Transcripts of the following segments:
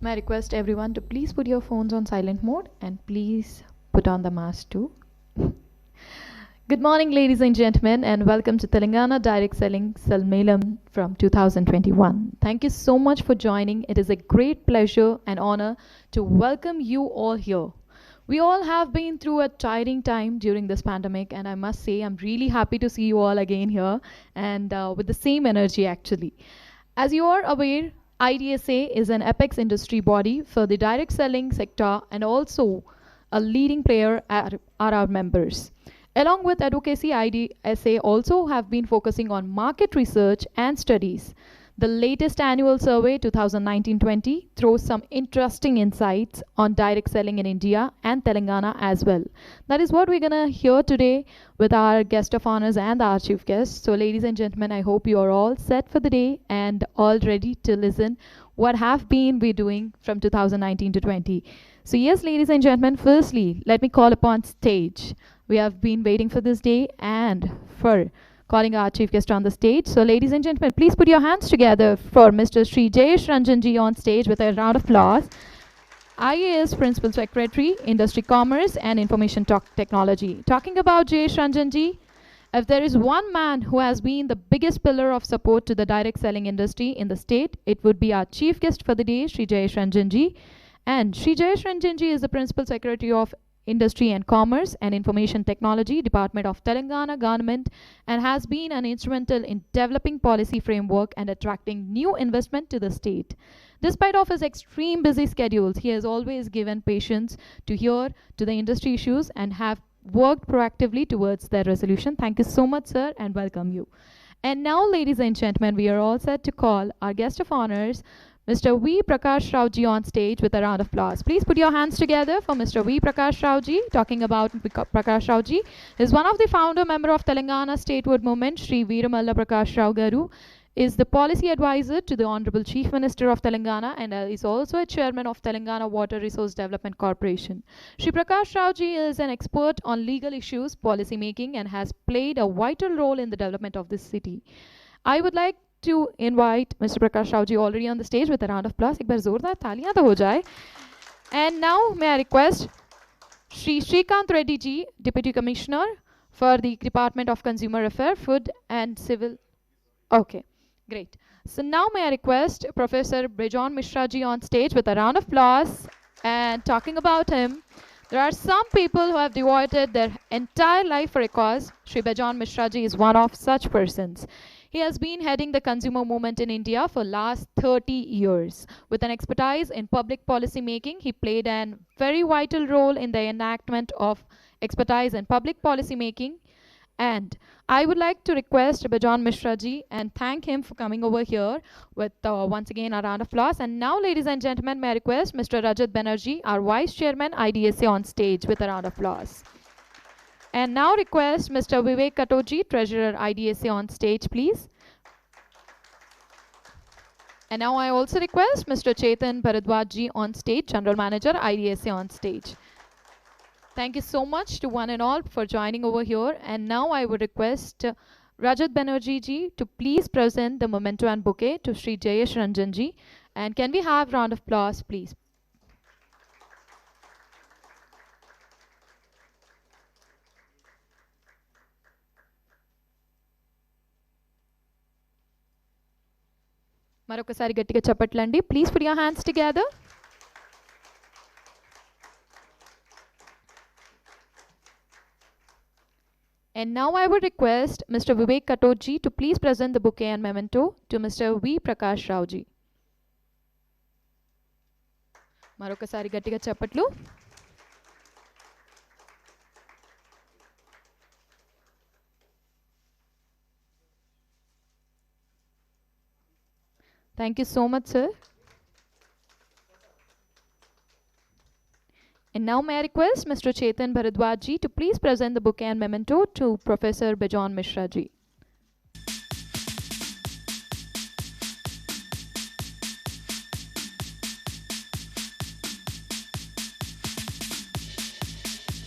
May I request everyone to please put your phones on silent mode and please put on the mask too. Good morning, ladies and gentlemen, and welcome to Telangana Direct Selling Salmelam from 2021. Thank you so much for joining. It is a great pleasure and honor to welcome you all here. We all have been through a tiring time during this pandemic, and I must say I'm really happy to see you all again here and with the same energy actually. As you are aware, IDSA is an apex industry body for the direct selling sector and also a leading player are our members. Along with advocacy, IDSA also have been focusing on market research and studies. The latest annual survey 2019-20 throws some interesting insights on direct selling in India and Telangana as well. That is what we're gonna hear today with our guest of honors and our chief guest. So ladies and gentlemen, I hope you are all set for the day and all ready to listen what have been we doing from 2019 to 20. So yes, ladies and gentlemen, firstly, let me call upon stage. We have been waiting for this day and for calling our chief guest on the stage. So ladies and gentlemen, please put your hands together for Mr. Sri Jayesh Ranjanji on stage with a round of applause. IAS Principal Secretary, Industry Commerce and Information Technology. Talking about Jayesh Ranjanji, if there is one man who has been the biggest pillar of support to the direct selling industry in the state, it would be our chief guest for the day, Sri Jayesh Ranjanji. And Sri Jayesh Ranjanji is the Principal Secretary of Industry and Commerce and Information Technology, Department of Telangana Government, and has been an instrumental in developing policy framework and attracting new investment to the state. Despite of his extreme busy schedules, he has always given patience to hear to the industry issues and have worked proactively towards their resolution. Thank you so much, sir, and welcome you. And now, ladies and gentlemen, we are all set to call our guest of honors, Mr. V. Prakash Rauji on stage with a round of applause. Please put your hands together for Mr. V. Prakash Rauji. Talking about Prakash Rauji is one of the founder member of Telangana Statehood Movement. Sri Veeramalla Prakash Rao Garu is the policy advisor to the Honorable Chief Minister of Telangana and is also a chairman of Telangana Water Resource Development Corporation. Sri Prakash Rauji is an expert on legal issues, policy making, and has played a vital role in the development of this city. I would like to invite Mr. Prakash Rauji already on the stage with a round of applause. एक बार जोरदार तालियां तो हो जाए. And now may I request Sri Shrikant Reddy ji, Deputy Commissioner for the Department of Consumer Affairs, Food and Civil. Okay, great. So now may I request Professor Brejon Mishra ji on stage with a round of applause. And talking about him, there are some people who have devoted their entire life for a cause. Sri Brejon Mishra ji is one of such persons. He has been heading the consumer movement in India for last 30 years. With an expertise in public policy making, he played a very vital role in the enactment of expertise in public policy making. And I would like to request Brejon Mishra ji and thank him for coming over here with once again a round of applause. And now, ladies and gentlemen, may I request Mr. Rajat Banerjee, our Vice Chairman, IDSA on stage with a round of applause. And now request Mr. Vivek Katoji, Treasurer IDSA on stage, please. And now I also request Mr. Chetan Bharadwaj on stage, General Manager IDSA on stage. Thank you so much to one and all for joining over here. And now I would request Rajat Banerjee ji to please present the memento and bouquet to Sri Jayesh Ranjan ji. And can we have round of applause, please? మరొకసారి గట్టిగా చప్పట్లండి. Please put your hands together. And now I would request Mr. Vivek Katoji to please present the bouquet and memento to Mr. V. Prakash Rao ji. మరొకసారి గట్టిగా చప్పట్లు. Thank you so much, sir. And now may I request Mr. Chetan Bharadwaj ji to please present the bouquet and memento to Professor Brejon Mishra ji.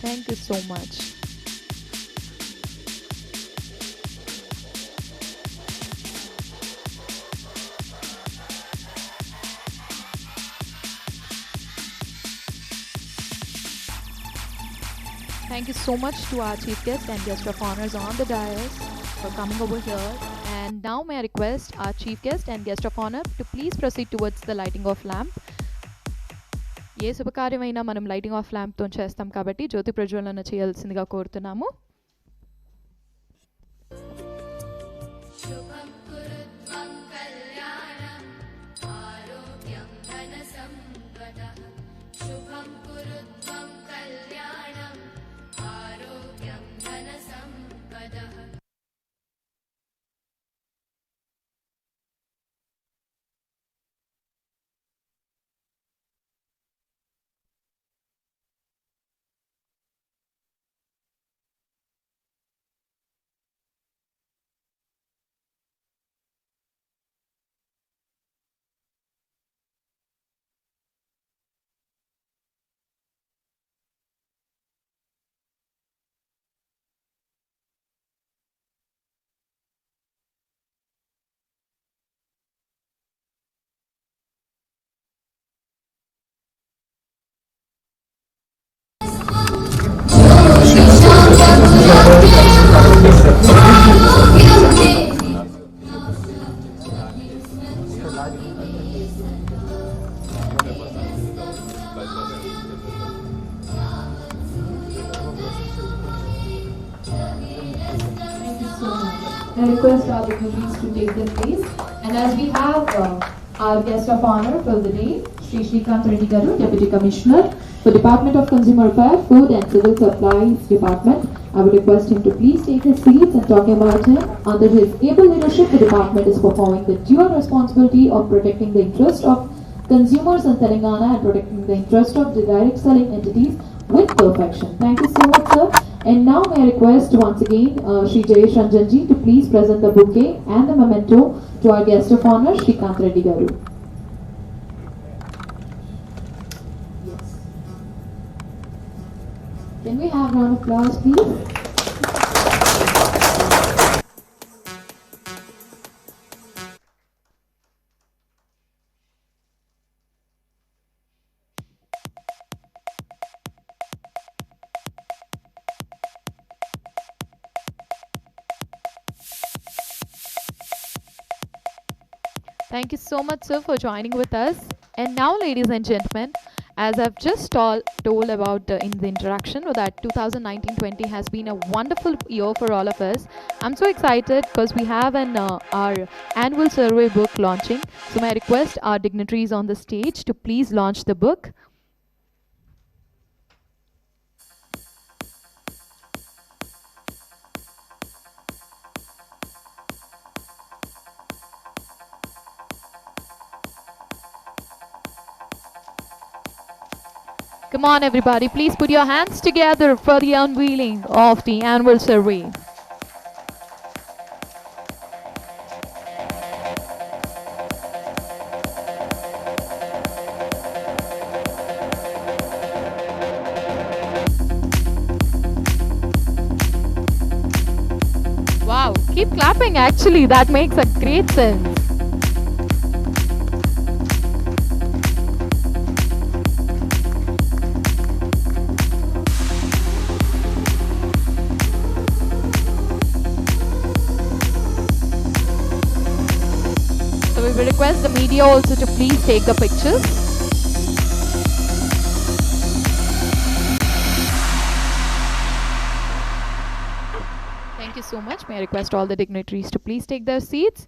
Thank you so much. Thank you so much to our chief guest and guest of honors on the dais for coming over here. And now may I request our chief guest and guest of honor to please proceed towards the lighting of lamp. ఏ శుభకార్యమైనా మనం lighting of ల్యాంప్తో చేస్తాం కాబట్టి జ్యోతి ప్రజ్వలన చేయాల్సిందిగా కోరుతున్నాము. I request all the dignitaries to take their place. And as we have our guest of honor for the day, Sri Shrikant Reddy Garu, Deputy Commissioner for Department of Consumer Affairs, Food and Civil Supplies Department, I would request him to please take his seats and talking about him. Under his able leadership, the department is performing the dual responsibility of protecting the interest of consumers in Telangana and protecting the interest of the direct selling entities with perfection. Thank you so much, sir. And now may I request once again Shri Jayesh Ranjanji to please present the bouquet and the memento to our guest of honor, Shrikant Reddy Garu. Can we have a round of applause, please? Thank you so much, sir, for joining with us. And now, ladies and gentlemen, as I've just told about in the introduction, that 2019-20 has been a wonderful year for all of us. I'm so excited because we have our annual survey book launching. So may I request our dignitaries on the stage to please launch the book. Come on, everybody, please put your hands together for the unveiling of the annual survey. Wow, keep clapping, actually, that makes a great sense. We will request the media also to please take the pictures. Thank you so much. May I request all the dignitaries to please take their seats.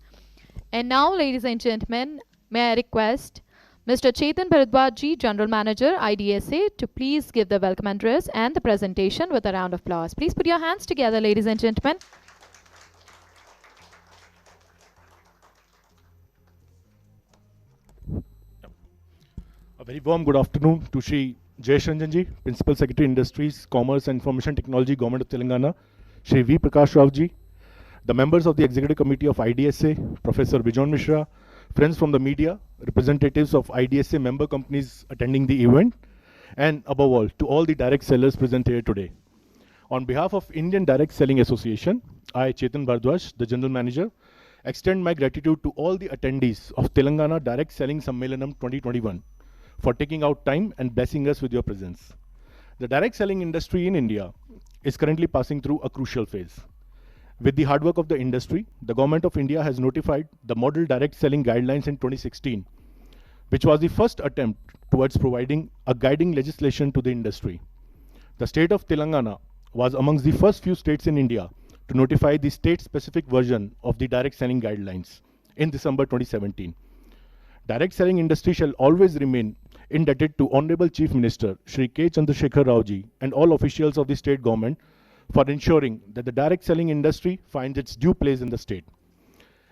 And now, ladies and gentlemen, may I request Mr. Chetan Bharadwaj, General Manager, IDSA, to please give the welcome address and the presentation with a round of applause. Please put your hands together, ladies and gentlemen. A very warm good afternoon to Shri Jayesh Ranjanji, Principal Secretary Industries, Commerce and Information Technology, Government of Telangana, Shri V. Prakash Rawji, the members of the Executive Committee of IDSA, Professor Bijon Mishra, friends from the media, representatives of IDSA member companies attending the event, and above all, to all the direct sellers present here today. On behalf of Indian Direct Selling Association, I, Chetan Bharadwaj, the General Manager, extend my gratitude to all the attendees of Telangana Direct Selling Sammelanam 2021 for taking out time and blessing us with your presence. The direct selling industry in India is currently passing through a crucial phase. With the hard work of the industry, the Government of India has notified the Model Direct Selling Guidelines in 2016, which was the first attempt towards providing a guiding legislation to the industry. The state of Telangana was amongst the first few states in India to notify the state-specific version of the direct selling guidelines in December 2017. Direct selling industry shall always remain indebted to Honorable Chief Minister Shri K. Chandrasekhar Rao ji and all officials of the state government for ensuring that the direct selling industry finds its due place in the state.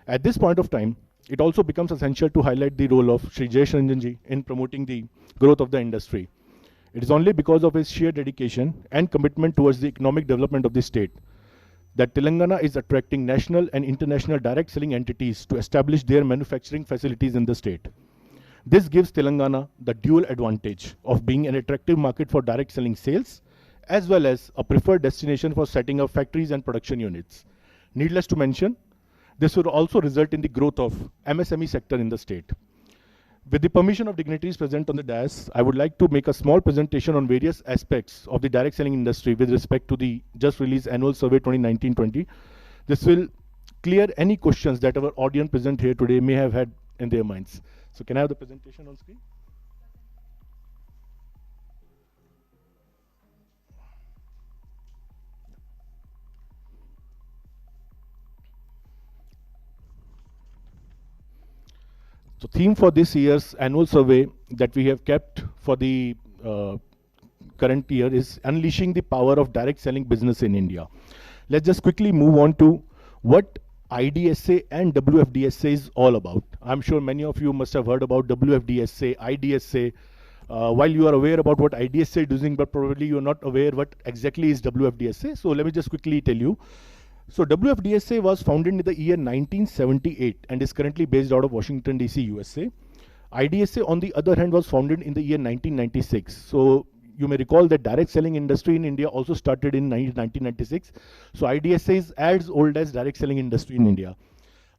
At this point of time, it also becomes essential to highlight the role of Shri Jayesh Ranjan ji in promoting the growth of the industry. It is only because of his sheer dedication and commitment towards the economic development of the state that Telangana is attracting national and international direct selling entities to establish their manufacturing facilities in the state. This gives Telangana the dual advantage of being an attractive market for direct selling sales, as well as a preferred destination for setting up factories and production units. Needless to mention, this would also result in the growth of MSME sector in the state. With the permission of dignitaries present on the dais, I would like to make a small presentation on various aspects of the direct selling industry with respect to the just released annual survey 2019-20. This will clear any questions that our audience present here today may have had in their minds. So can I have the presentation on screen? So theme for this year's annual survey that we have kept for the current year is unleashing the power of direct selling business in India. Let's just quickly move on to what IDSA and WFDSA is all about. I'm sure many of you must have heard about WFDSA, IDSA. While you are aware about what IDSA is doing, but probably you're not aware what exactly is WFDSA. So let me just quickly tell you. So WFDSA was founded in the year 1978 and is currently based out of Washington, D.C., USA. IDSA, on the other hand, was founded in the year 1996. So you may recall that direct selling industry in India also started in 1996. So IDSA is as old as direct selling industry in India.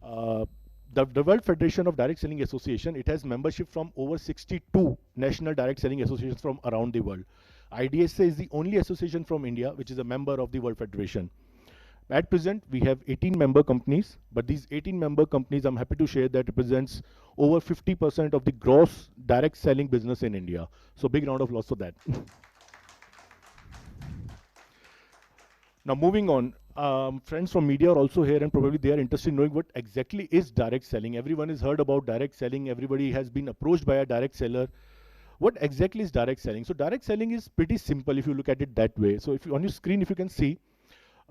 The World Federation of Direct Selling Association, it has membership from over 62 national direct selling associations from around the world. IDSA is the only association from India which is a member of the World Federation. At present, we have 18 member companies, but these 18 member companies, I'm happy to share that represents over 50% of the gross direct selling business in India. So big round of applause for that. Now moving on, friends from media are also here and probably they are interested in knowing what exactly is direct selling. Everyone has heard about direct selling. Everybody has been approached by a direct seller. What exactly is direct selling? So direct selling is pretty simple if you look at it that way. So if you, on your screen, if you can see,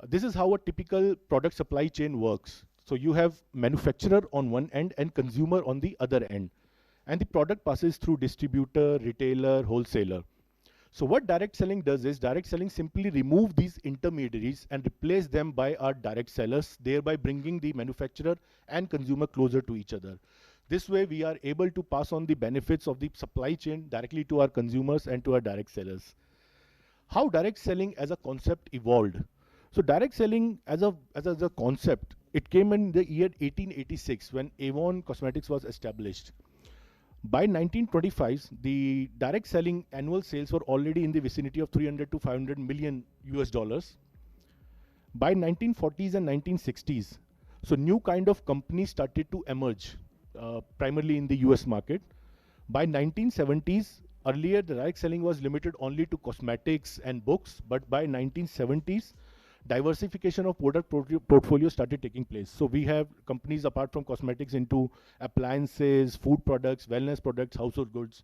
this is how a typical product supply chain works. So you have manufacturer on one end and consumer on the other end. And the product passes through distributor, retailer, wholesaler. So what direct selling does is direct selling simply remove these intermediaries and replace them by our direct sellers, thereby bringing the manufacturer and consumer closer to each other. This way we are able to pass on the benefits of the supply chain directly to our consumers and to our direct sellers. How direct selling as a concept evolved? So direct selling as a concept, it came in the year 1886 when Avon Cosmetics was established. By 1925, the direct selling annual sales were already in the vicinity of 300 to 500 million US dollars. By 1940s and 1960s, so new kind of companies started to emerge, primarily in the US market. By 1970s, earlier the direct selling was limited only to cosmetics and books, but by 1970s, diversification of product portfolio started taking place. So we have companies apart from cosmetics into appliances, food products, wellness products, household goods.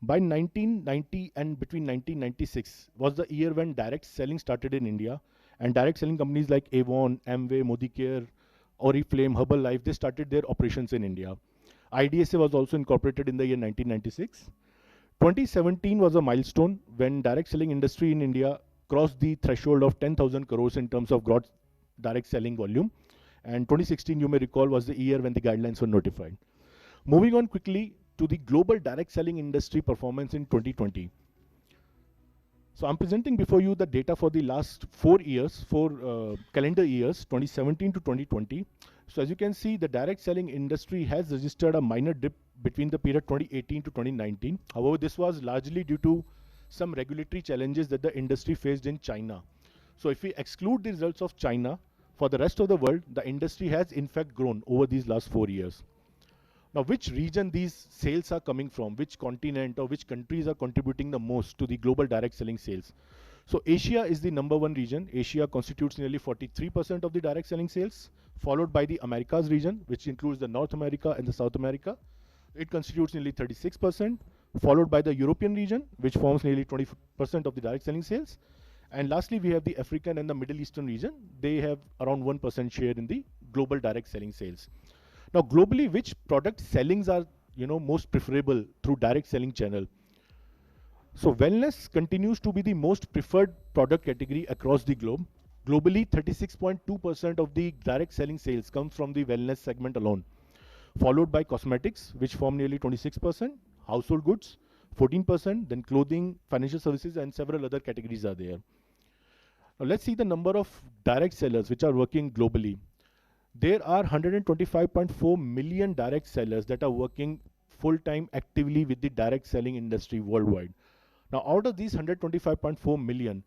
By 1990 and between 1996 was the year when direct selling started in India, and direct selling companies like Avon, Amway, Modicare, Oriflame, Herbalife, they started their operations in India. IDSA was also incorporated in the year 1996. 2017 was a milestone when direct selling industry in India crossed the threshold of 10,000 crores in terms of gross direct selling volume. And 2016, you may recall, was the year when the guidelines were notified. Moving on quickly to the global direct selling industry performance in 2020. So I'm presenting before you the data for the last 4 years, calendar years, 2017 to 2020. So as you can see, the direct selling industry has registered a minor dip between the period 2018 to 2019. However, this was largely due to some regulatory challenges that the industry faced in China. So if we exclude the results of China, for the rest of the world, the industry has in fact grown over these last 4 years. Now, which region these sales are coming from, which continent or which countries are contributing the most to the global direct selling sales? So Asia is the number one region. Asia constitutes nearly 43% of the direct selling sales, followed by the Americas region, which includes the North America and the South America. It constitutes nearly 36%, followed by the European region, which forms nearly 20% of the direct selling sales. And lastly, we have the African and the Middle Eastern region. They have around 1% share in the global direct selling sales. Now, globally, which product sellings are most preferable through direct selling channel? So wellness continues to be the most preferred product category across the globe. Globally, 36.2% of the direct selling sales comes from the wellness segment alone, followed by cosmetics, which form nearly 26%, household goods, 14%, then clothing, financial services, and several other categories are there. Now let's see the number of direct sellers which are working globally. There are 125.4 million direct sellers that are working full-time actively with the direct selling industry worldwide. Now, out of these 125.4 million,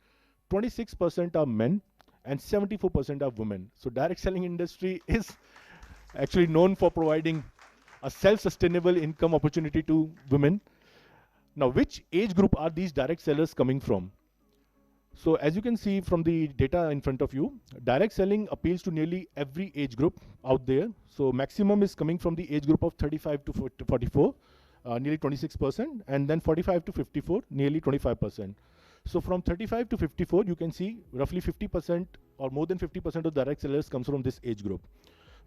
26% are men and 74% are women. So direct selling industry is actually known for providing a self-sustainable income opportunity to women. Now, which age group are these direct sellers coming from? So as you can see from the data in front of you, direct selling appeals to nearly every age group out there. So maximum is coming from the age group of 35 to 44, nearly 26%, and then 45 to 54, nearly 25%. So from 35 to 54, you can see roughly 50% or more than 50% of direct sellers comes from this age group.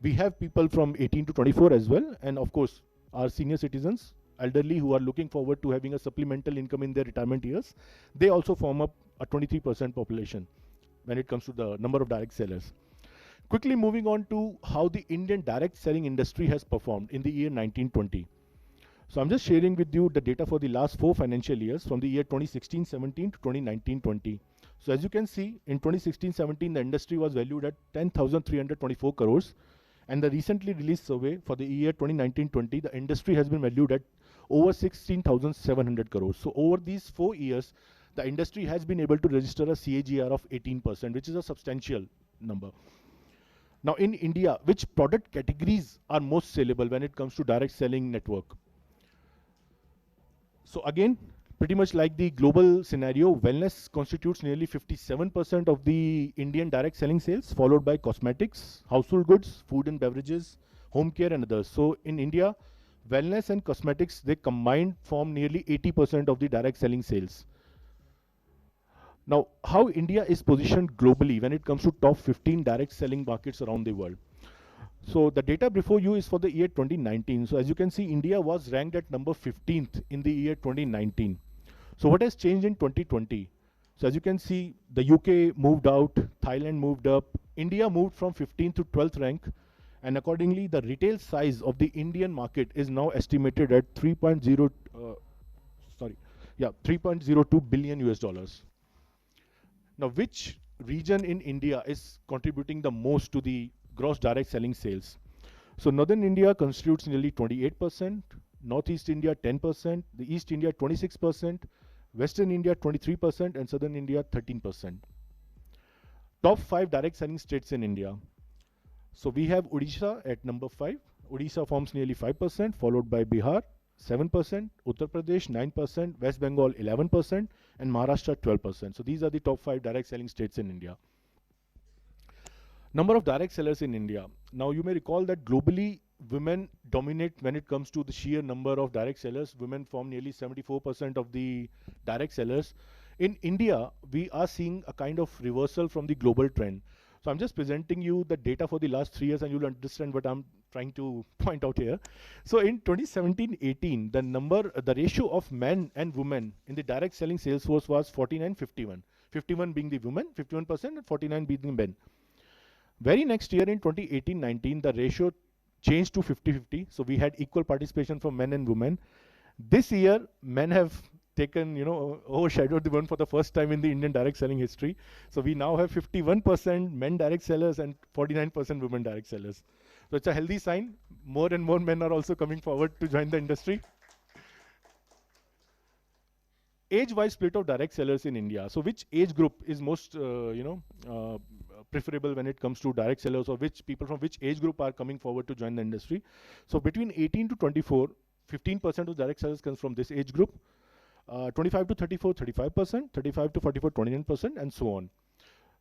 We have people from 18 to 24 as well, and of course, our senior citizens, elderly who are looking forward to having a supplemental income in their retirement years, they also form up a 23% population when it comes to the number of direct sellers. Quickly moving on to how the Indian direct selling industry has performed in the year 1920. So I'm just sharing with you the data for the last 4 financial years from the year 2016-17 to 2019-20. So as you can see, in 2016-17, the industry was valued at 10,324 crores. And the recently released survey for the year 2019-20, the industry has been valued at over 16,700 crores. So over these 4 years, the industry has been able to register a CAGR of 18%, which is a substantial number. Now in India, which product categories are most sellable when it comes to direct selling network? So again, pretty much like the global scenario, wellness constitutes nearly 57% of the Indian direct selling sales, followed by cosmetics, household goods, food and beverages, home care and others. So in India, wellness and cosmetics, they combined form nearly 80% of the direct selling sales. Now, how India is positioned globally when it comes to top 15 direct selling markets around the world. So the data before you is for the year 2019. So as you can see, India was ranked at number 15th in the year 2019. So what has changed in 2020? So as you can see, the UK moved out, Thailand moved up, India moved from 15th to 12th rank, and accordingly, the retail size of the Indian market is now estimated at 3.02 billion US dollars. Now, which region in India is contributing the most to the gross direct selling sales? So Northern India constitutes nearly 28%, Northeast India 10%, the East India 26%, Western India 23%, and Southern India 13%. Top 5 direct selling states in India. So we have Odisha at number 5. Odisha forms nearly 5%, followed by Bihar 7%, Uttar Pradesh 9%, West Bengal 11%, and Maharashtra 12%. So these are the top 5 direct selling states in India. Number of direct sellers in India. Now you may recall that globally women dominate when it comes to the sheer number of direct sellers. Women form nearly 74% of the direct sellers. In India, we are seeing a kind of reversal from the global trend. So I'm just presenting you the data for the last 3 years and you'll understand what I'm trying to point out here. So in 2017-18, the ratio of men and women in the direct selling sales force was 49-51. 51 being the women, 51%, and 49 being the men. Very next year in 2018-19, the ratio changed to 50-50. So we had equal participation for men and women. This year, men have taken, overshadowed the women for the first time in the Indian direct selling history. So we now have 51% men direct sellers and 49% women direct sellers. So it's a healthy sign. More and more men are also coming forward to join the industry. age-wise split of direct sellers in India. So which age group is most, preferable when it comes to direct sellers, or which people from which age group are coming forward to join the industry? So between 18 to 24, 15% of direct sellers comes from this age group. 25 to 34, 35%, 35 to 44, 29%, and so on.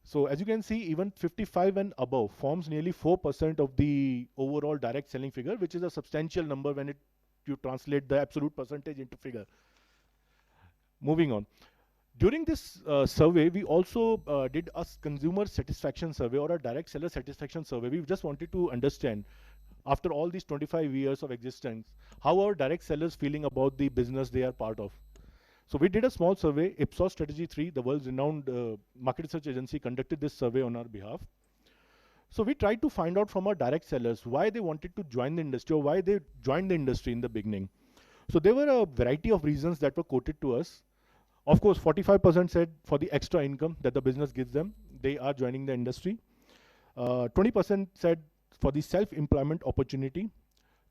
So as you can see, even 55 and above forms nearly 4% of the overall direct selling figure, which is a substantial number when you translate the absolute percentage into figure. Moving on. During this survey, we also did a consumer satisfaction survey or a direct seller satisfaction survey. We just wanted to understand, after all these 25 years of existence, how are direct sellers feeling about the business they are part of. So we did a small survey. Ipsos Strategy 3, the world's renowned market research agency, conducted this survey on our behalf. So we tried to find out from our direct sellers why they wanted to join the industry, or why they joined the industry in the beginning. So there were a variety of reasons that were quoted to us. Of course, 45% said for the extra income that the business gives them, they are joining the industry. 20% said for the self-employment opportunity.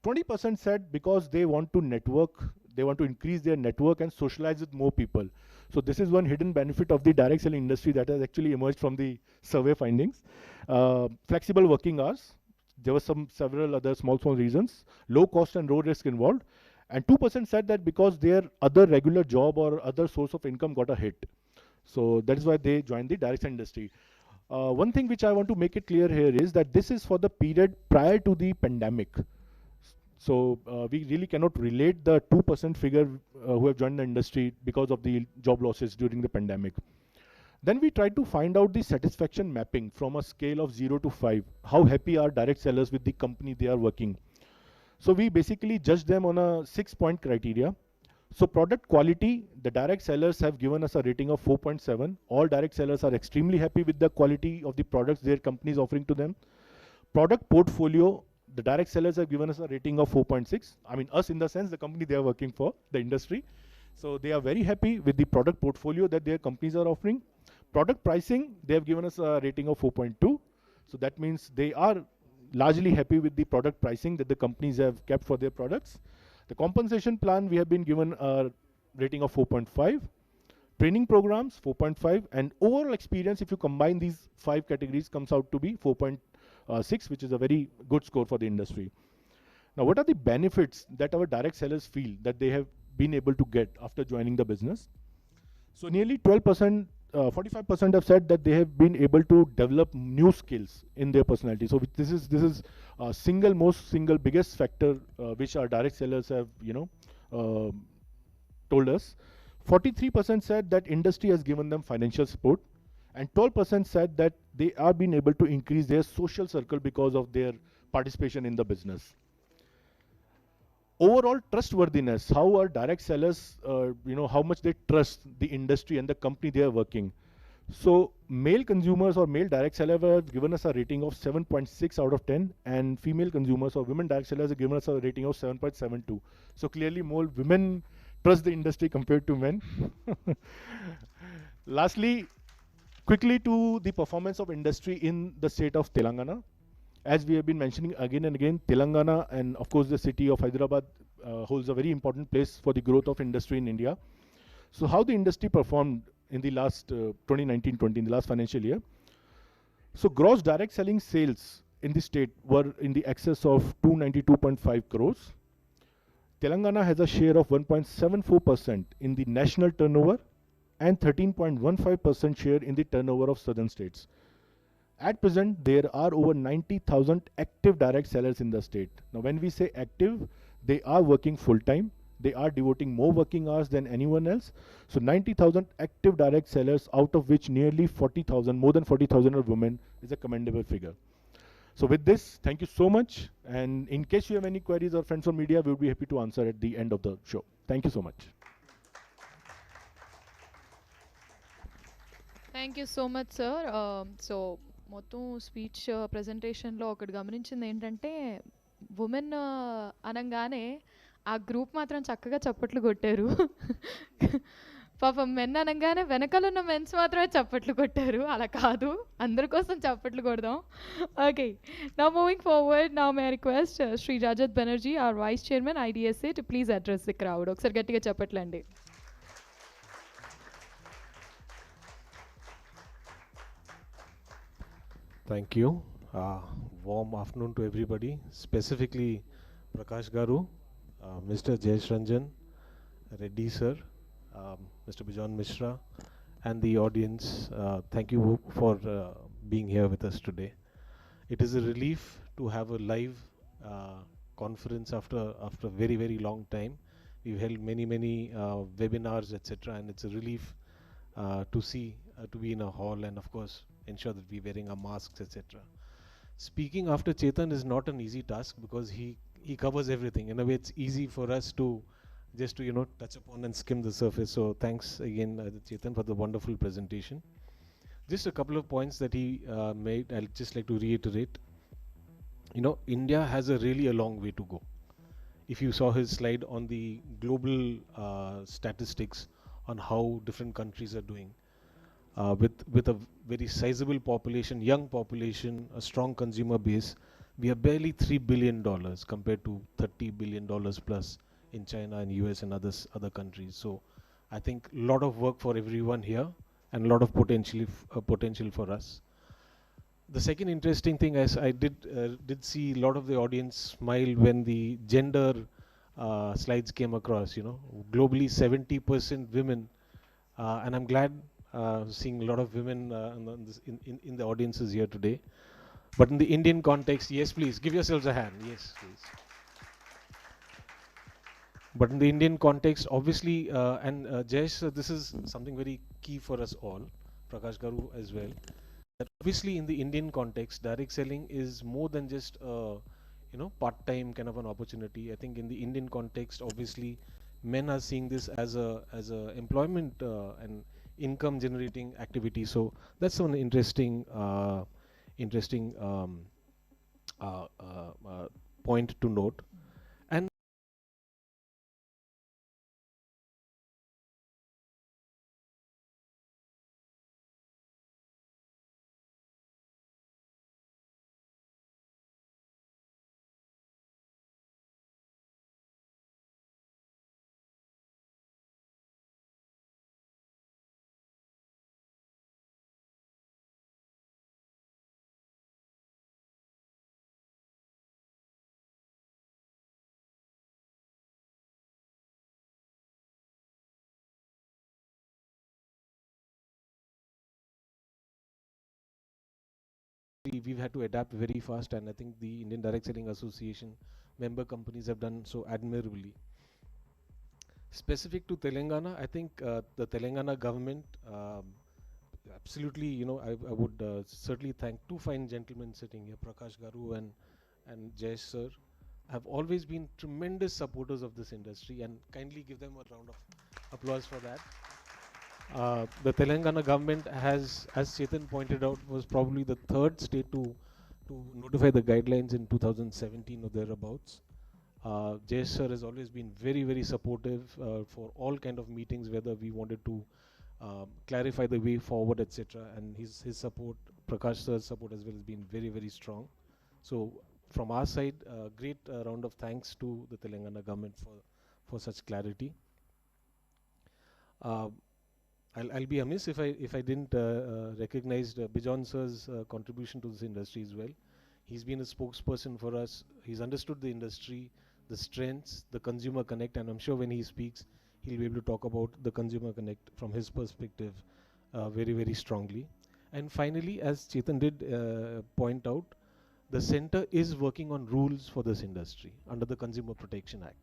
20% said because they want to network, they want to increase their network and socialize with more people. So this is one hidden benefit of the direct selling industry that has actually emerged from the survey findings. Flexible working hours. There were several other small reasons. Low cost and low risk involved. And 2% said that because their other regular job or other source of income got a hit. So that is why they joined the direct selling industry. One thing which I want to make it clear here is that this is for the period prior to the pandemic. So we really cannot relate the 2% figure who have joined the industry because of the job losses during the pandemic. Then we tried to find out the satisfaction mapping from a scale of 0 to 5. How happy are direct sellers with the company they are working? So we basically judged them on a 6-point criteria. So product quality, the direct sellers have given us a rating of 4.7. All direct sellers are extremely happy with the quality of the products their company is offering to them. Product portfolio, the direct sellers have given us a rating of 4.6. I mean, us in the sense, the company they are working for, the industry. So they are very happy with the product portfolio that their companies are offering. Product pricing, they have given us a rating of 4.2. So that means they are largely happy with the product pricing that the companies have kept for their products. The compensation plan, we have been given a rating of 4.5. Training programs, 4.5. And overall experience, if you combine these 5 categories, comes out to be 4.6, which is a very good score for the industry. Now, what are the benefits that our direct sellers feel that they have been able to get after joining the business? So nearly 12%, 45% have said that they have been able to develop new skills in their personality. So this is single biggest factor which our direct sellers have told us. 43% said that industry has given them financial support, and 12% said that they are being able to increase their social circle because of their participation in the business. Overall trustworthiness, how are direct sellers, how much they trust the industry and the company they are working. So male consumers or male direct sellers have given us a rating of 7.6 out of 10, and female consumers or women direct sellers have given us a rating of 7.72. So clearly more women trust the industry compared to men. Lastly, quickly to the performance of industry in the state of Telangana. As we have been mentioning again and again, Telangana and of course the city of Hyderabad holds a very important place for the growth of industry in India. So how the industry performed in the last 2019-20, in the last financial year. So gross direct selling sales in the state were in the excess of 292.5 crores. Telangana has a share of 1.74% in the national turnover and 13.15% share in the turnover of southern states. At present, there are over 90,000 active direct sellers in the state. Now, when we say active, they are working full-time. They are devoting more working hours than anyone else. So 90,000 active direct sellers, out of which nearly 40,000, more than 40,000 are women, is a commendable figure. So with this, thank you so much. And in case you have any queries or friends from media, we would be happy to answer at the end of the show. Thank you so much. Thank you so much sir. So మొత్తం speech ప్రజెంటేషన్లో ఒకటి గమనించింది ఏంటంటే, women అనగానే ఆ group మాత్రం చక్కగా చప్పట్లు కొట్టారు. పాపం మెన్ అనగానే వెనకాలన్న మెన్స్ మాత్రమే చప్పట్లు కొట్టారు. అలా కాదు, అందరి కోసం చప్పట్లు కొడదాం. Okay, now moving forward, now may I request Shri Rajat Banerjee, our vice chairman IDSA, to please address the crowd. ఒకసారి గట్టిగా చప్పట్లండి. Thank you. Warm afternoon to everybody, specifically Prakash Garu, Mr. Jayesh Ranjan, Reddy sir, Mr. Bijan Mishra, and the audience. Thank you for being here with us today. It is a relief to have a live uh, conference after a very long time. We've held many webinars, etc., and it's a relief to be in a hall and of course ensure that we're wearing our masks, etc. Speaking after Chetan is not an easy task because he covers everything. In a way, it's easy for us to just to touch upon and skim the surface. So thanks again, Chetan, for the wonderful presentation. Just a couple of points that he made. I'll just like to reiterate. India has really a long way to go. If you saw his slide on the global statistics on how different countries are doing, with a very sizable population, young population, a strong consumer base, we are barely $3 billion compared to $30 billion plus in China and US and other countries. So I think a lot of work for everyone here and a lot of potential for us. The second interesting thing is I did see a lot of the audience smile when the gender slides came across. Globally 70% women, and I'm glad seeing a lot of women in the audiences here today. But in the Indian context, yes, please give yourselves a hand. Yes, please. But in the Indian context, obviously, and Jayesh, this is something very key for us all, Prakash Garu as well. That obviously, in the Indian context, direct selling is more than just part-time kind of an opportunity. I think in the Indian context, obviously, men are seeing this as a employment and income generating activity. So that's one interesting uh, uh, uh, point to note. And we've had to adapt very fast, and I think the Indian Direct Selling Association member companies have done so admirably. Specific to Telangana, I think the Telangana government, absolutely, I would certainly thank two fine gentlemen sitting here, Prakash Garu and Jayesh sir, have always been tremendous supporters of this industry, and kindly give them a round of applause for that. The Telangana government has, as Chetan pointed out, was probably the third state to notify the guidelines in 2017 or thereabouts. Jayesh sir has always been very supportive for all kind of meetings, whether we wanted to clarify the way forward, etc. And his support, Prakash sir's support as well, has been very strong. So from our side, great round of thanks to the Telangana government for such clarity. Uh, I'll be amiss if I didn't recognize Bijan sir's contribution to this industry as well. He's been a spokesperson for us. He's understood the industry, the strengths, the consumer connect, and I'm sure when he speaks, he'll be able to talk about the consumer connect from his perspective very strongly. And finally, as Chetan did point out, the center is working on rules for this industry under the Consumer Protection Act.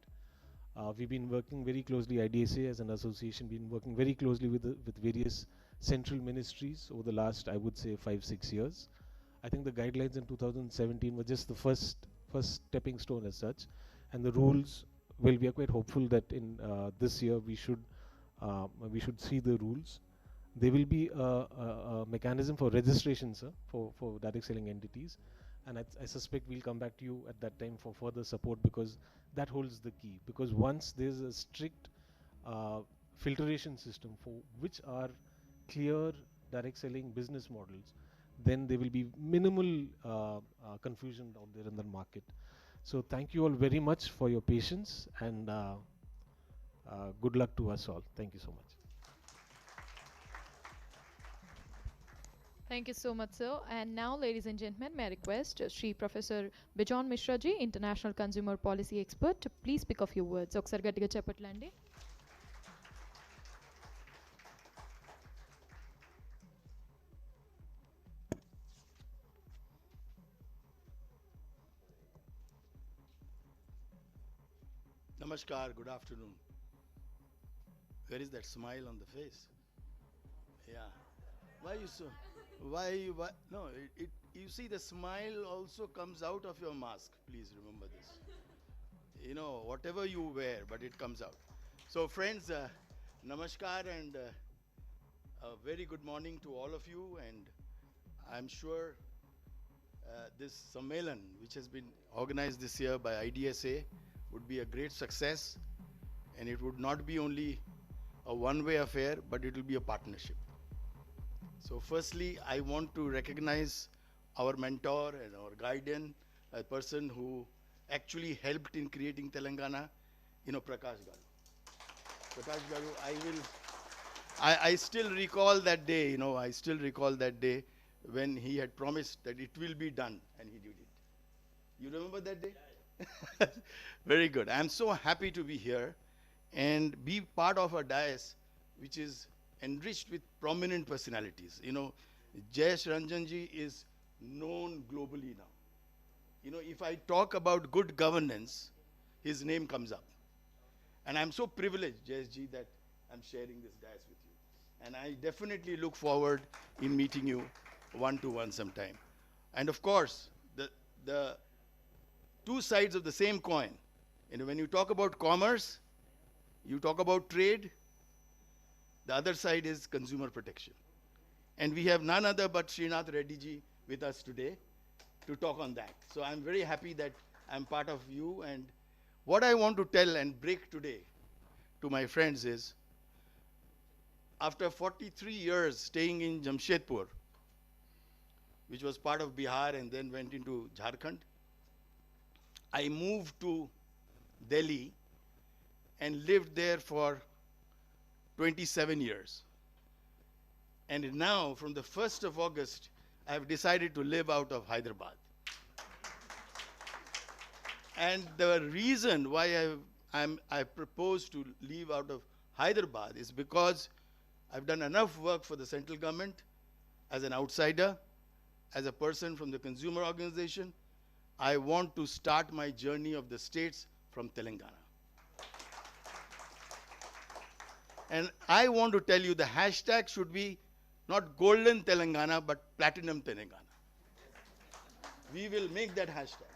We've been working very closely, IDSA as an association, been working very closely with various central ministries over the last, I would say, 5-6 years. I think the guidelines in 2017 were just the first stepping stone as such, and the rules. Well, we are quite hopeful that in this year we should see the rules. There will be a mechanism for registration, sir, for direct selling entities, and I suspect we'll come back to you at that time for further support, because that holds the key. Because once there's a strict uh, filtration system for which are clear direct selling business models, then there will be minimal confusion out there in the market. So thank you all very much for your patience, and good luck to us all. Thank you so much. Thank you so much, sir. And now, ladies and gentlemen, may I request Shri Professor Bijon Mishra ji, International Consumer Policy Expert, to please pick a few words. ఒకసారి గట్టిగా చెప్పట్లండి. Namaskar, good afternoon. Where is that smile on the face? Yeah. Why you so? Why? No, you see, the smile also comes out of your mask. Please remember this. You know, whatever you wear, but it comes out. So, friends, namaskar and a very good morning to all of you. And I'm sure this Sammelan, which has been organized this year by IDSA, would be a great success. And it would not be only a one-way affair, but it will be a partnership. So firstly, I want to recognize our mentor and our guardian, a person who actually helped in creating Telangana, Prakash Garu. Prakash Garu, I still recall that day, I still recall that day when he had promised that it will be done, and he did it. You remember that day? Very good. I'm so happy to be here and be part of a dais which is enriched with prominent personalities. Jayesh Ranjanji is known globally now. If I talk about good governance, his name comes up. And I'm so privileged, Jayesh that I'm sharing this dais with you. And I definitely look forward in meeting you one-to-one sometime. And of course, the two sides of the same coin. When you talk about commerce, you talk about trade, the other side is consumer protection. And we have none other but Srinath Reddy ji with us today to talk on that. So I'm very happy that I'm part of you. And what I want to tell and break today to my friends is, after 43 years staying in Jamshedpur, which was part of Bihar and then went into Jharkhand, I moved to Delhi and lived there for 27 years. And now, from the 1st of August, I have decided to live out of Hyderabad. And the reason why I propose to leave out of Hyderabad is because I've done enough work for the central government as an outsider, as a person from the consumer organization. I want to start my journey of the states from Telangana. And I want to tell you the hashtag should be not Golden Telangana, but Platinum Telangana. We will make that hashtag.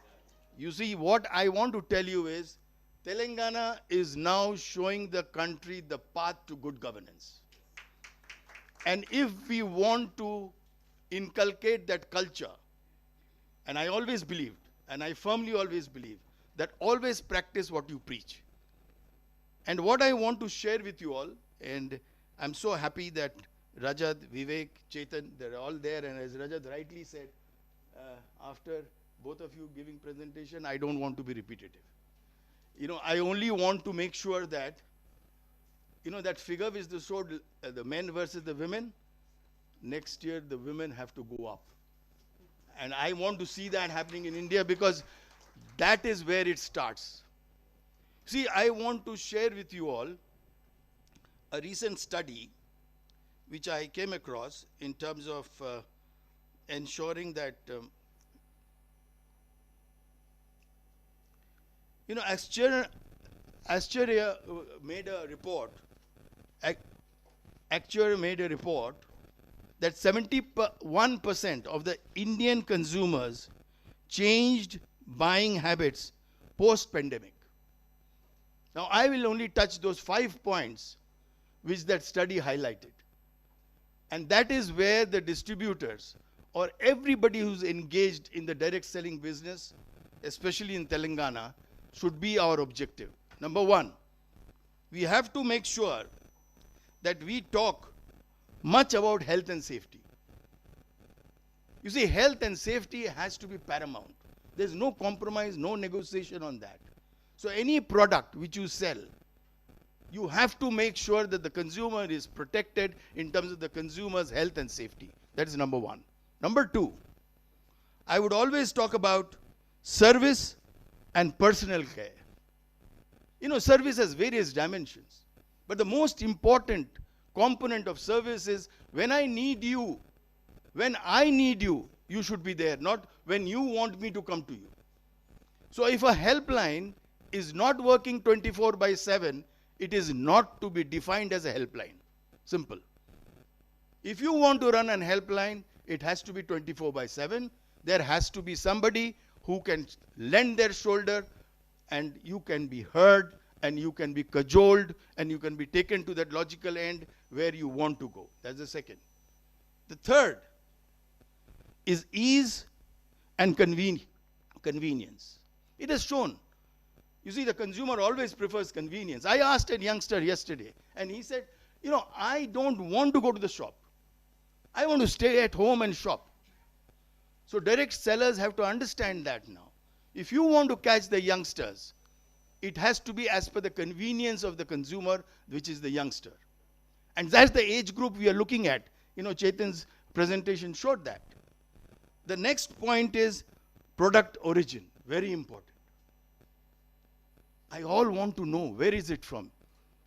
You see, what I want to tell you is, Telangana is now showing the country the path to good governance. And if we want to inculcate that culture, and I always believed, and I firmly always believe, that always practice what you preach. And what I want to share with you all, and I'm so happy that Rajat, Vivek, Chetan, they're all there, and as Rajat rightly said, after both of you giving presentation, I don't want to be repetitive. I only want to make sure that, that figure which they showed, the men versus the women, next year the women have to go up. And I want to see that happening in India, because that is where it starts. See, I want to share with you all a recent study which I came across in terms of ensuring that, Actuary made a report. Actuary made a report that 71% of the Indian consumers changed buying habits post-pandemic. Now, I will only touch those 5 points which that study highlighted. And that is where the distributors or everybody who's engaged in the direct selling business, especially in Telangana, should be our objective. Number one, we have to make sure that we talk much about health and safety. You see, health and safety has to be paramount. There's no compromise, no negotiation on that. So any product which you sell, you have to make sure that the consumer is protected in terms of the consumer's health and safety. That is number one. Number two, I would always talk about service and personal care. You know, service has various dimensions. But the most important component of service is when I need you, you should be there, not when you want me to come to you. So if a helpline is not working 24/7, it is not to be defined as a helpline. Simple. If you want to run an helpline, it has to be 24/7. There has to be somebody who can lend their shoulder, and you can be heard, and you can be cajoled, and you can be taken to that logical end where you want to go. That's the second. The third is ease and convenience. It is shown. You see, the consumer always prefers convenience. I asked a youngster yesterday, and he said, you know, I don't want to go to the shop. I want to stay at home and shop. So direct sellers have to understand that now. If you want to catch the youngsters, it has to be as per the convenience of the consumer, which is the youngster. And that's the age group we are looking at. You know, Chetan's presentation showed that. The next point is product origin. Very important. I all want to know, where is it from?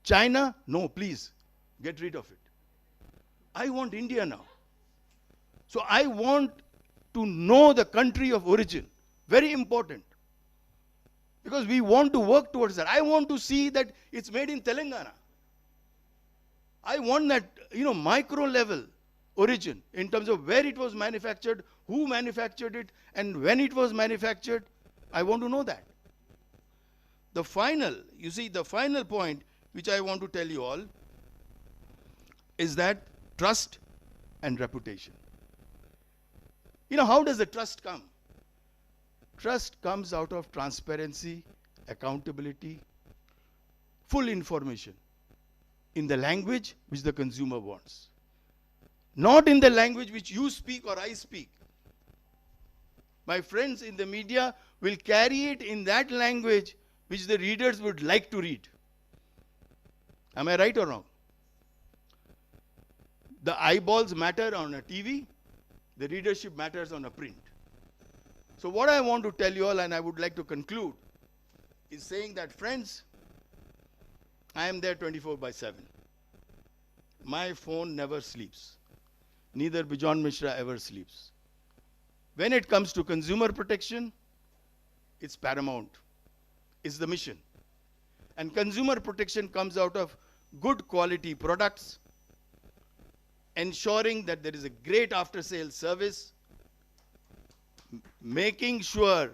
China? No, please, get rid of it. I want India now. So I want to know the country of origin. Very important. Because we want to work towards that. I want to see that it's made in Telangana. I want that, you know, micro level origin in terms of where it was manufactured, who manufactured it, and when it was manufactured. I want to know that. The final point which I want to tell you all is that trust and reputation. You know, how does the trust come? Trust comes out of transparency, accountability, full information in the language which the consumer wants. Not in the language which you speak or I speak. My friends in the media will carry it in that language which the readers would like to read. Am I right or wrong? The eyeballs matter on a TV, the readership matters on a print. So what I want to tell you all, and I would like to conclude, is saying that, friends, I am there 24/7. My phone never sleeps. Neither Bijon Mishra ever sleeps. When it comes to consumer protection, it's paramount. It's the mission. And consumer protection comes out of good quality products, ensuring that there is a great after-sales service, making sure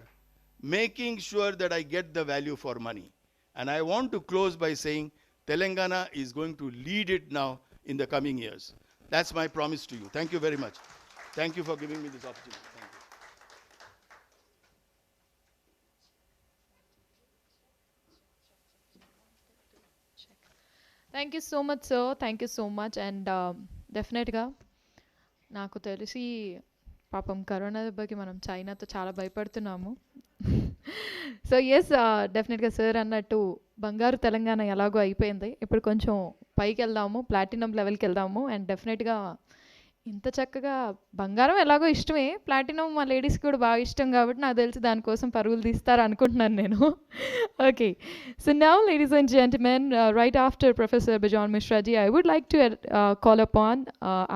that I get the value for money. And I want to close by saying Telangana is going to lead it now in the coming years. That's my promise to you. Thank you very much. Thank you for giving me this opportunity. Thank you. Thank you so much sir, thank you so much. And డెఫినెట్గా నాకు తెలిసి పాపం corona దెబ్బకి మనం చైనాతో చాలా భయపడుతున్నాము. So yes, డెఫినెట్గా sir అన్నట్టు బంగారు తెలంగాణ ఎలాగో అయిపోయింది. ఇప్పుడు కొంచెం పైకి వెళ్దాము, ప్లాటినం లెవెల్కి వెళ్దాము. అండ్ డెఫినెట్గా ఇంత చక్కగా బంగారం ఎలాగో ఇష్టమే, ప్లాటినం మా లేడీస్కి కూడా బాగా ఇష్టం కాబట్టి నాకు తెలిసి దానికోసం పరుగులు తీస్తారు అనుకుంటున్నాను నేను. Okay, so now ladies and gentlemen, right after Professor Bijon Mishra ji, I would like to call upon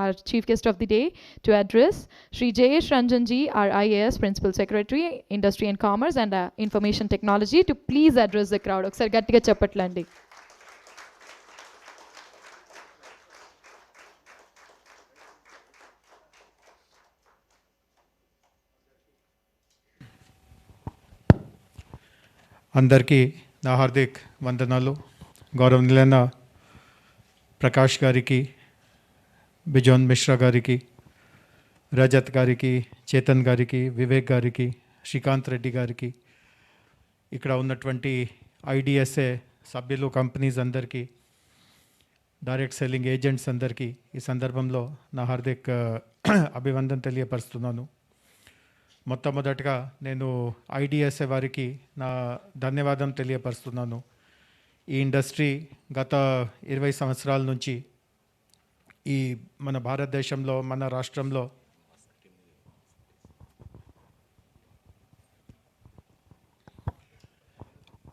our chief guest of the day to address Shri Jayesh Ranjan ji, our IAS Principal Secretary, Industry and Commerce and Information Technology, to please address the crowd. ఒకసారి గట్టిగా చెప్పట్లండి. అందరికీ నా హార్దిక్ వందనాలు. గౌరవనీయులైన ప్రకాష్ గారికి, బిజోన్ మిశ్రా గారికి, రజత్ గారికి, చేతన్ గారికి, వివేక్ గారికి, శ్రీకాంత్ రెడ్డి గారికి, ఇక్కడ ఉన్నటువంటి ఐడిఎస్ఏ సభ్యులు, కంపెనీస్ అందరికీ, డైరెక్ట్ సెల్లింగ్ ఏజెంట్స్ అందరికీ ఈ సందర్భంలో నా హార్దిక్ అభివందన తెలియపరుస్తున్నాను. మొట్టమొదటిగా నేను ఐడిఎస్ఏ వారికి నా ధన్యవాదం తెలియపరుస్తున్నాను. ఈ ఇండస్ట్రీ గత 20 సంవత్సరాల నుంచి ఈ మన భారతదేశంలో మన రాష్ట్రంలో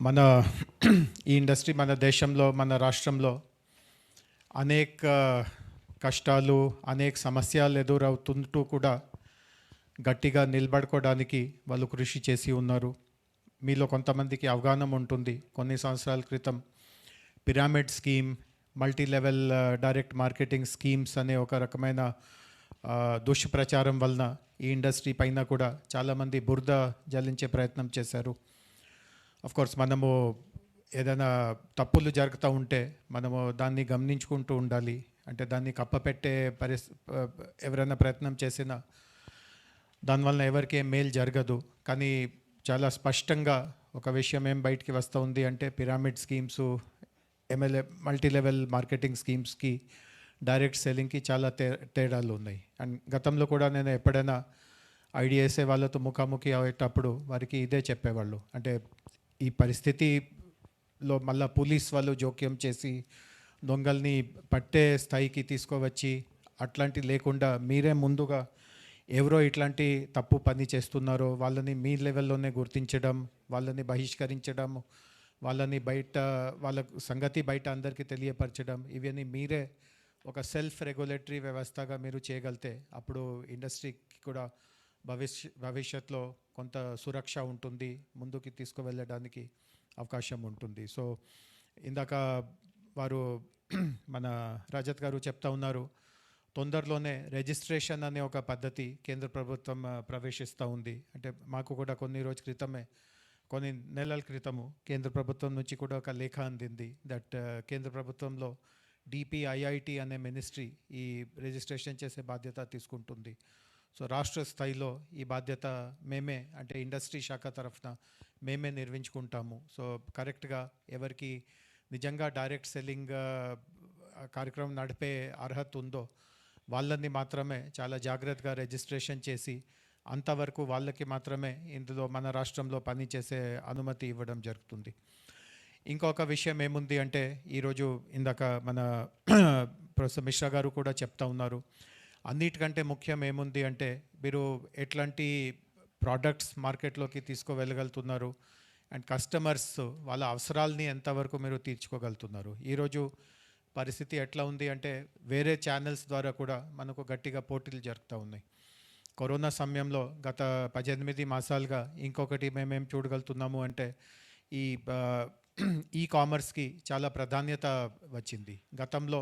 మన ఈ ఇండస్ట్రీ మన దేశంలో మన రాష్ట్రంలో అనేక కష్టాలు అనేక సమస్యలు ఎదురవుతుంటూ కూడా గట్టిగా నిలబడుకోవడానికి వాళ్ళు కృషి చేసి ఉన్నారు. మీలో కొంతమందికి అవగాహన ఉంటుంది. కొన్ని సంవత్సరాల క్రితం pyramid scheme, multi level direct marketing schemes అనే ఒక రకమైన దుష్ప్రచారం వలన ఈ ఇండస్ట్రీ పైన కూడా చాలామంది బురద జల్లించే ప్రయత్నం చేశారు. కోర్స్ మనము ఏదైనా తప్పులు జరుగుతూ ఉంటే మనము దాన్ని గమనించుకుంటూ ఉండాలి. అంటే దాన్ని కప్పపెట్టే ఎవరైనా ప్రయత్నం చేసినా దానివల్ల ఎవరికి ఏం మేలు జరగదు. కానీ చాలా స్పష్టంగా ఒక విషయం ఏం బయటికి వస్తూ ఉంది అంటే pyramid schemes, multi level marketing స్కీమ్స్కి డైరెక్ట్ సెల్లింగ్కి చాలా తేడాలు ఉన్నాయి. అండ్ గతంలో కూడా నేను ఎప్పుడైనా ఐడియాసే వాళ్ళతో ముఖాముఖి అయ్యేటప్పుడు వారికి ఇదే చెప్పేవాళ్ళు. అంటే ఈ పరిస్థితిలో మళ్ళీ పోలీస్ వాళ్ళు జోక్యం చేసి దొంగల్ని పట్టే స్థాయికి తీసుకువచ్చి అట్లాంటి లేకుండా మీరే ముందుగా ఎవరో ఇట్లాంటి తప్పు పని చేస్తున్నారో వాళ్ళని మీ లెవెల్లోనే గుర్తించడం, వాళ్ళని బహిష్కరించడం, వాళ్ళని బయట వాళ్ళ సంగతి బయట అందరికీ తెలియపరచడం, ఇవన్నీ మీరే ఒక సెల్ఫ్ రెగ్యులేటరీ వ్యవస్థగా మీరు చేయగలితే అప్పుడు ఇండస్ట్రీకి కూడా భవిష్యత్తులో కొంత సురక్ష ఉంటుంది, ముందుకి తీసుకువెళ్ళడానికి అవకాశం ఉంటుంది. సో ఇందాక వారు మన రజత్ గారు చెప్తా ఉన్నారు, తొందరలోనే రిజిస్ట్రేషన్ అనే ఒక పద్ధతి కేంద్ర ప్రభుత్వం ప్రవేశిస్తూ ఉంది. అంటే మాకు కూడా కొన్ని నెలల క్రితము కేంద్ర ప్రభుత్వం నుంచి కూడా ఒక లేఖ అందింది దట్ కేంద్ర ప్రభుత్వంలో డిపిఐఐటి అనే మినిస్ట్రీ ఈ రిజిస్ట్రేషన్ చేసే బాధ్యత తీసుకుంటుంది. సో రాష్ట్ర స్థాయిలో ఈ బాధ్యత మేమే, అంటే ఇండస్ట్రీ శాఖ తరఫున మేమే నిర్వహించుకుంటాము. సో కరెక్ట్గా ఎవరికి నిజంగా డైరెక్ట్ సెల్లింగ్ కార్యక్రమం నడిపే అర్హత ఉందో వాళ్ళని మాత్రమే చాలా జాగ్రత్తగా రిజిస్ట్రేషన్ చేసి అంతవరకు వాళ్ళకి మాత్రమే ఇందులో మన రాష్ట్రంలో పనిచేసే అనుమతి ఇవ్వడం జరుగుతుంది. ఇంకొక విషయం ఏముంది అంటే ఈరోజు ఇందాక మన ప్రొఫెసర్ మిశ్రా గారు కూడా చెప్తా ఉన్నారు, అన్నిటికంటే ముఖ్యం ఏముంది అంటే మీరు ఎట్లాంటి ప్రోడక్ట్స్ మార్కెట్లోకి తీసుకువెళ్ళగలుగుతున్నారు అండ్ కస్టమర్స్ వాళ్ళ అవసరాలని ఎంతవరకు మీరు తీర్చుకోగలుగుతున్నారు. ఈరోజు పరిస్థితి ఎట్లా ఉంది అంటే వేరే ఛానల్స్ ద్వారా కూడా మనకు గట్టిగా పోటీలు జరుగుతూ ఉన్నాయి. కరోనా సమయంలో గత 18 మాసాలుగా ఇంకొకటి మేమేం చూడగలుగుతున్నాము అంటే ఈ కామర్స్కి చాలా ప్రాధాన్యత వచ్చింది. గతంలో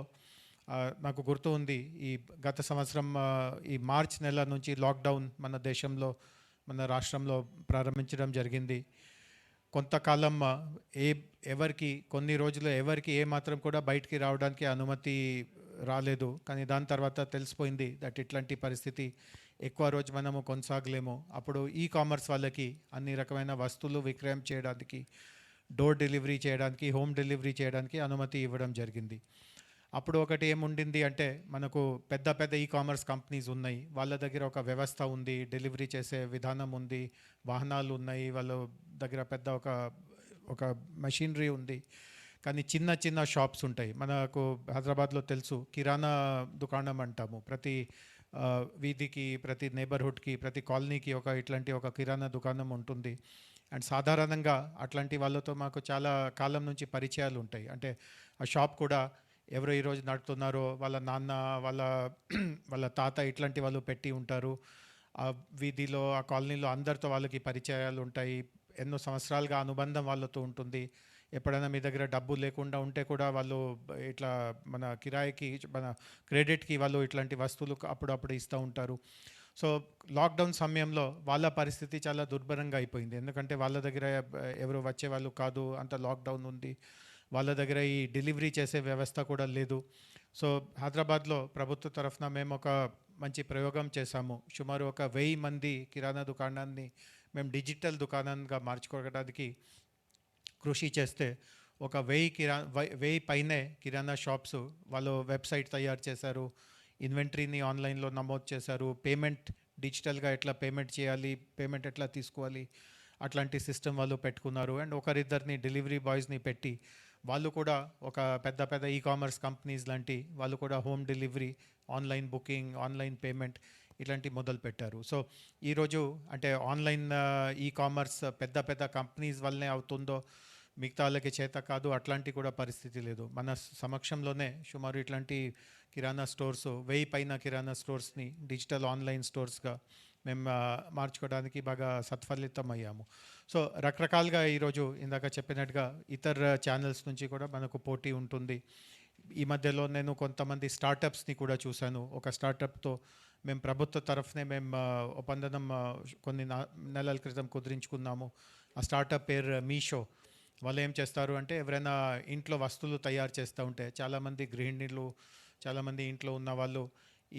నాకు గుర్తు ఉంది, ఈ గత సంవత్సరం ఈ మార్చ్ నెల నుంచి లాక్డౌన్ మన దేశంలో మన రాష్ట్రంలో ప్రారంభించడం జరిగింది. కొంతకాలం కొన్ని రోజులు ఎవరికి ఏమాత్రం కూడా బయటికి రావడానికి అనుమతి రాలేదు. కానీ దాని తర్వాత తెలిసిపోయింది దట్ ఇట్లాంటి పరిస్థితి ఎక్కువ రోజు మనము కొనసాగలేము. అప్పుడు ఈ కామర్స్ వాళ్ళకి అన్ని రకమైన వస్తువులు విక్రయం చేయడానికి, డోర్ డెలివరీ చేయడానికి, హోమ్ డెలివరీ చేయడానికి అనుమతి ఇవ్వడం జరిగింది. అప్పుడు ఒకటి ఏముండింది అంటే మనకు పెద్ద ఈ కామర్స్ కంపెనీస్ ఉన్నాయి, వాళ్ళ దగ్గర ఒక వ్యవస్థ ఉంది, డెలివరీ చేసే విధానం ఉంది, వాహనాలు ఉన్నాయి, వాళ్ళ దగ్గర పెద్ద ఒక మెషినరీ ఉంది. కానీ చిన్న షాప్స్ ఉంటాయి. మనకు హైదరాబాద్లో తెలుసు కిరాణా దుకాణం అంటాము. ప్రతి వీధికి, ప్రతి నేబర్హుడ్కి, ప్రతి కాలనీకి ఇట్లాంటి ఒక కిరాణా దుకాణం ఉంటుంది. అండ్ సాధారణంగా అట్లాంటి వాళ్ళతో మాకు చాలా కాలం నుంచి పరిచయాలు ఉంటాయి. అంటే ఆ షాప్ కూడా ఎవరో ఈరోజు నడుపుతున్నారో వాళ్ళ నాన్న, వాళ్ళ తాత ఇట్లాంటి వాళ్ళు పెట్టి ఉంటారు. ఆ వీధిలో, ఆ కాలనీలో అందరితో వాళ్ళకి పరిచయాలు ఉంటాయి. ఎన్నో సంవత్సరాలుగా అనుబంధం వాళ్ళతో ఉంటుంది. ఎప్పుడైనా మీ దగ్గర డబ్బు లేకుండా ఉంటే కూడా వాళ్ళు ఇట్లా మన కిరాయికి, మన క్రెడిట్కి వాళ్ళు ఇట్లాంటి వస్తువులు అప్పుడప్పుడు ఇస్తూ ఉంటారు. సో లాక్డౌన్ సమయంలో వాళ్ళ పరిస్థితి చాలా దుర్భరంగా అయిపోయింది. ఎందుకంటే వాళ్ళ దగ్గర ఎవరు వచ్చేవాళ్ళు కాదు, అంత లాక్డౌన్ ఉంది. వాళ్ళ దగ్గర ఈ డెలివరీ చేసే వ్యవస్థ కూడా లేదు. సో హైదరాబాద్లో ప్రభుత్వ తరఫున మేము ఒక మంచి ప్రయోగం చేశాము. సుమారు 1000 మంది కిరాణా దుకాణాన్ని మేము డిజిటల్ దుకాణంగా మార్చుకోవడానికి కృషి చేస్తే 1000 పైనే కిరాణా షాప్స్ వాళ్ళు వెబ్సైట్ తయారు చేశారు, ఇన్వెంటరీని ఆన్లైన్లో నమోదు చేశారు, పేమెంట్ డిజిటల్గా ఎట్లా పేమెంట్ చేయాలి, పేమెంట్ ఎట్లా తీసుకోవాలి అట్లాంటి సిస్టమ్ వాళ్ళు పెట్టుకున్నారు. అండ్ ఒకరిద్దరిని డెలివరీ బాయ్స్ని పెట్టి వాళ్ళు కూడా ఒక పెద్ద పెద్ద కామర్స్ కంపెనీస్ లాంటి వాళ్ళు కూడా home delivery, online booking, online payment ఇట్లాంటివి మొదలుపెట్టారు. సో ఈరోజు అంటే ఆన్లైన్ కామర్స్ పెద్ద పెద్ద కంపెనీస్ వల్లనే అవుతుందో, మిగతా వాళ్ళకి చేత కాదు, అట్లాంటి కూడా పరిస్థితి లేదు. మన సమక్షంలోనే సుమారు ఇట్లాంటి కిరాణా స్టోర్స్ 1000 పైన కిరాణా స్టోర్స్ని డిజిటల్ ఆన్లైన్ స్టోర్స్గా మేము మార్చుకోవడానికి బాగా సత్ఫలితం అయ్యాము. సో రకరకాలుగా ఈరోజు ఇందాక చెప్పినట్టుగా ఇతర ఛానల్స్ నుంచి కూడా మనకు పోటీ ఉంటుంది. ఈ మధ్యలో నేను కొంతమంది స్టార్టప్స్ని కూడా చూశాను. ఒక స్టార్టప్తో మేము ప్రభుత్వ తరఫునే మేము ఒప్పందం కొన్ని నెలల క్రితం కుదిరించుకున్నాము. ఆ స్టార్టప్ పేరు మీషో. వాళ్ళు ఏం చేస్తారు అంటే, ఎవరైనా ఇంట్లో వస్తువులు తయారు చేస్తూ ఉంటే, చాలామంది గృహిణులు, చాలామంది ఇంట్లో ఉన్న వాళ్ళు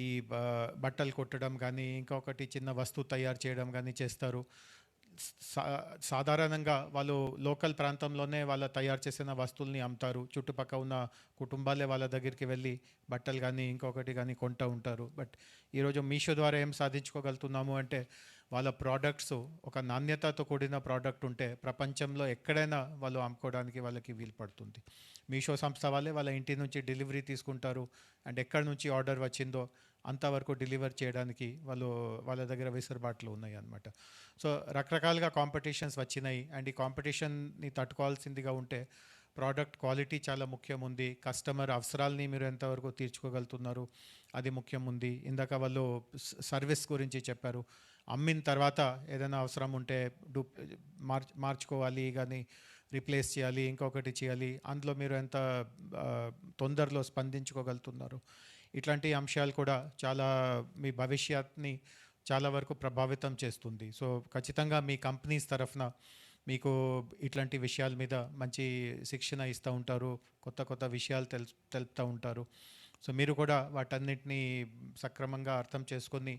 ఈ బట్టలు కుట్టడం కానీ, ఇంకొకటి చిన్న వస్తువు తయారు చేయడం కానీ చేస్తారు. సాధారణంగా వాళ్ళు లోకల్ ప్రాంతంలోనే వాళ్ళ తయారు చేసిన వస్తువుల్ని అమ్ముతారు. చుట్టుపక్కల ఉన్న కుటుంబాలే వాళ్ళ దగ్గరికి వెళ్ళి బట్టలు కానీ ఇంకొకటి కానీ కొంటూ ఉంటారు. బట్ ఈరోజు మీషో ద్వారా ఏం సాధించుకోగలుగుతున్నాము అంటే, వాళ్ళ ప్రోడక్ట్స్ ఒక నాణ్యతతో కూడిన ప్రోడక్ట్ ఉంటే ప్రపంచంలో ఎక్కడైనా వాళ్ళు అమ్ముకోవడానికి వాళ్ళకి వీలు పడుతుంది. మీషో సంస్థ వాళ్ళే వాళ్ళ ఇంటి నుంచి డెలివరీ తీసుకుంటారు. అండ్ ఎక్కడి నుంచి ఆర్డర్ వచ్చిందో అంతవరకు డెలివర్ చేయడానికి వాళ్ళ దగ్గర వెసులుబాట్లు ఉన్నాయి అన్నమాట. సో రకరకాలుగా కాంపిటీషన్స్ వచ్చినాయి. అండ్ ఈ కాంపిటీషన్ని తట్టుకోవాల్సిందిగా ఉంటే ప్రోడక్ట్ క్వాలిటీ చాలా ముఖ్యం ఉంది. కస్టమర్ అవసరాలని మీరు ఎంతవరకు తీర్చుకోగలుగుతున్నారు అది ముఖ్యం ఉంది. ఇందాక వాళ్ళు సర్వీస్ గురించి చెప్పారు. అమ్మిన తర్వాత ఏదైనా అవసరం ఉంటే మార్చుకోవాలి కానీ రీప్లేస్ చేయాలి, ఇంకొకటి చేయాలి, అందులో మీరు ఎంత తొందరలో స్పందించుకోగలుగుతున్నారు. ఇట్లాంటి అంశాలు కూడా చాలా మీ భవిష్యత్ని చాలా వరకు ప్రభావితం చేస్తుంది. సో ఖచ్చితంగా మీ కంపెనీస్ తరఫున మీకు ఇట్లాంటి విషయాల మీద మంచి శిక్షణ ఇస్తూ ఉంటారు, కొత్త కొత్త విషయాలు తెలుపుతూ ఉంటారు. సో మీరు కూడా వాటన్నిటినీ సక్రమంగా అర్థం చేసుకొని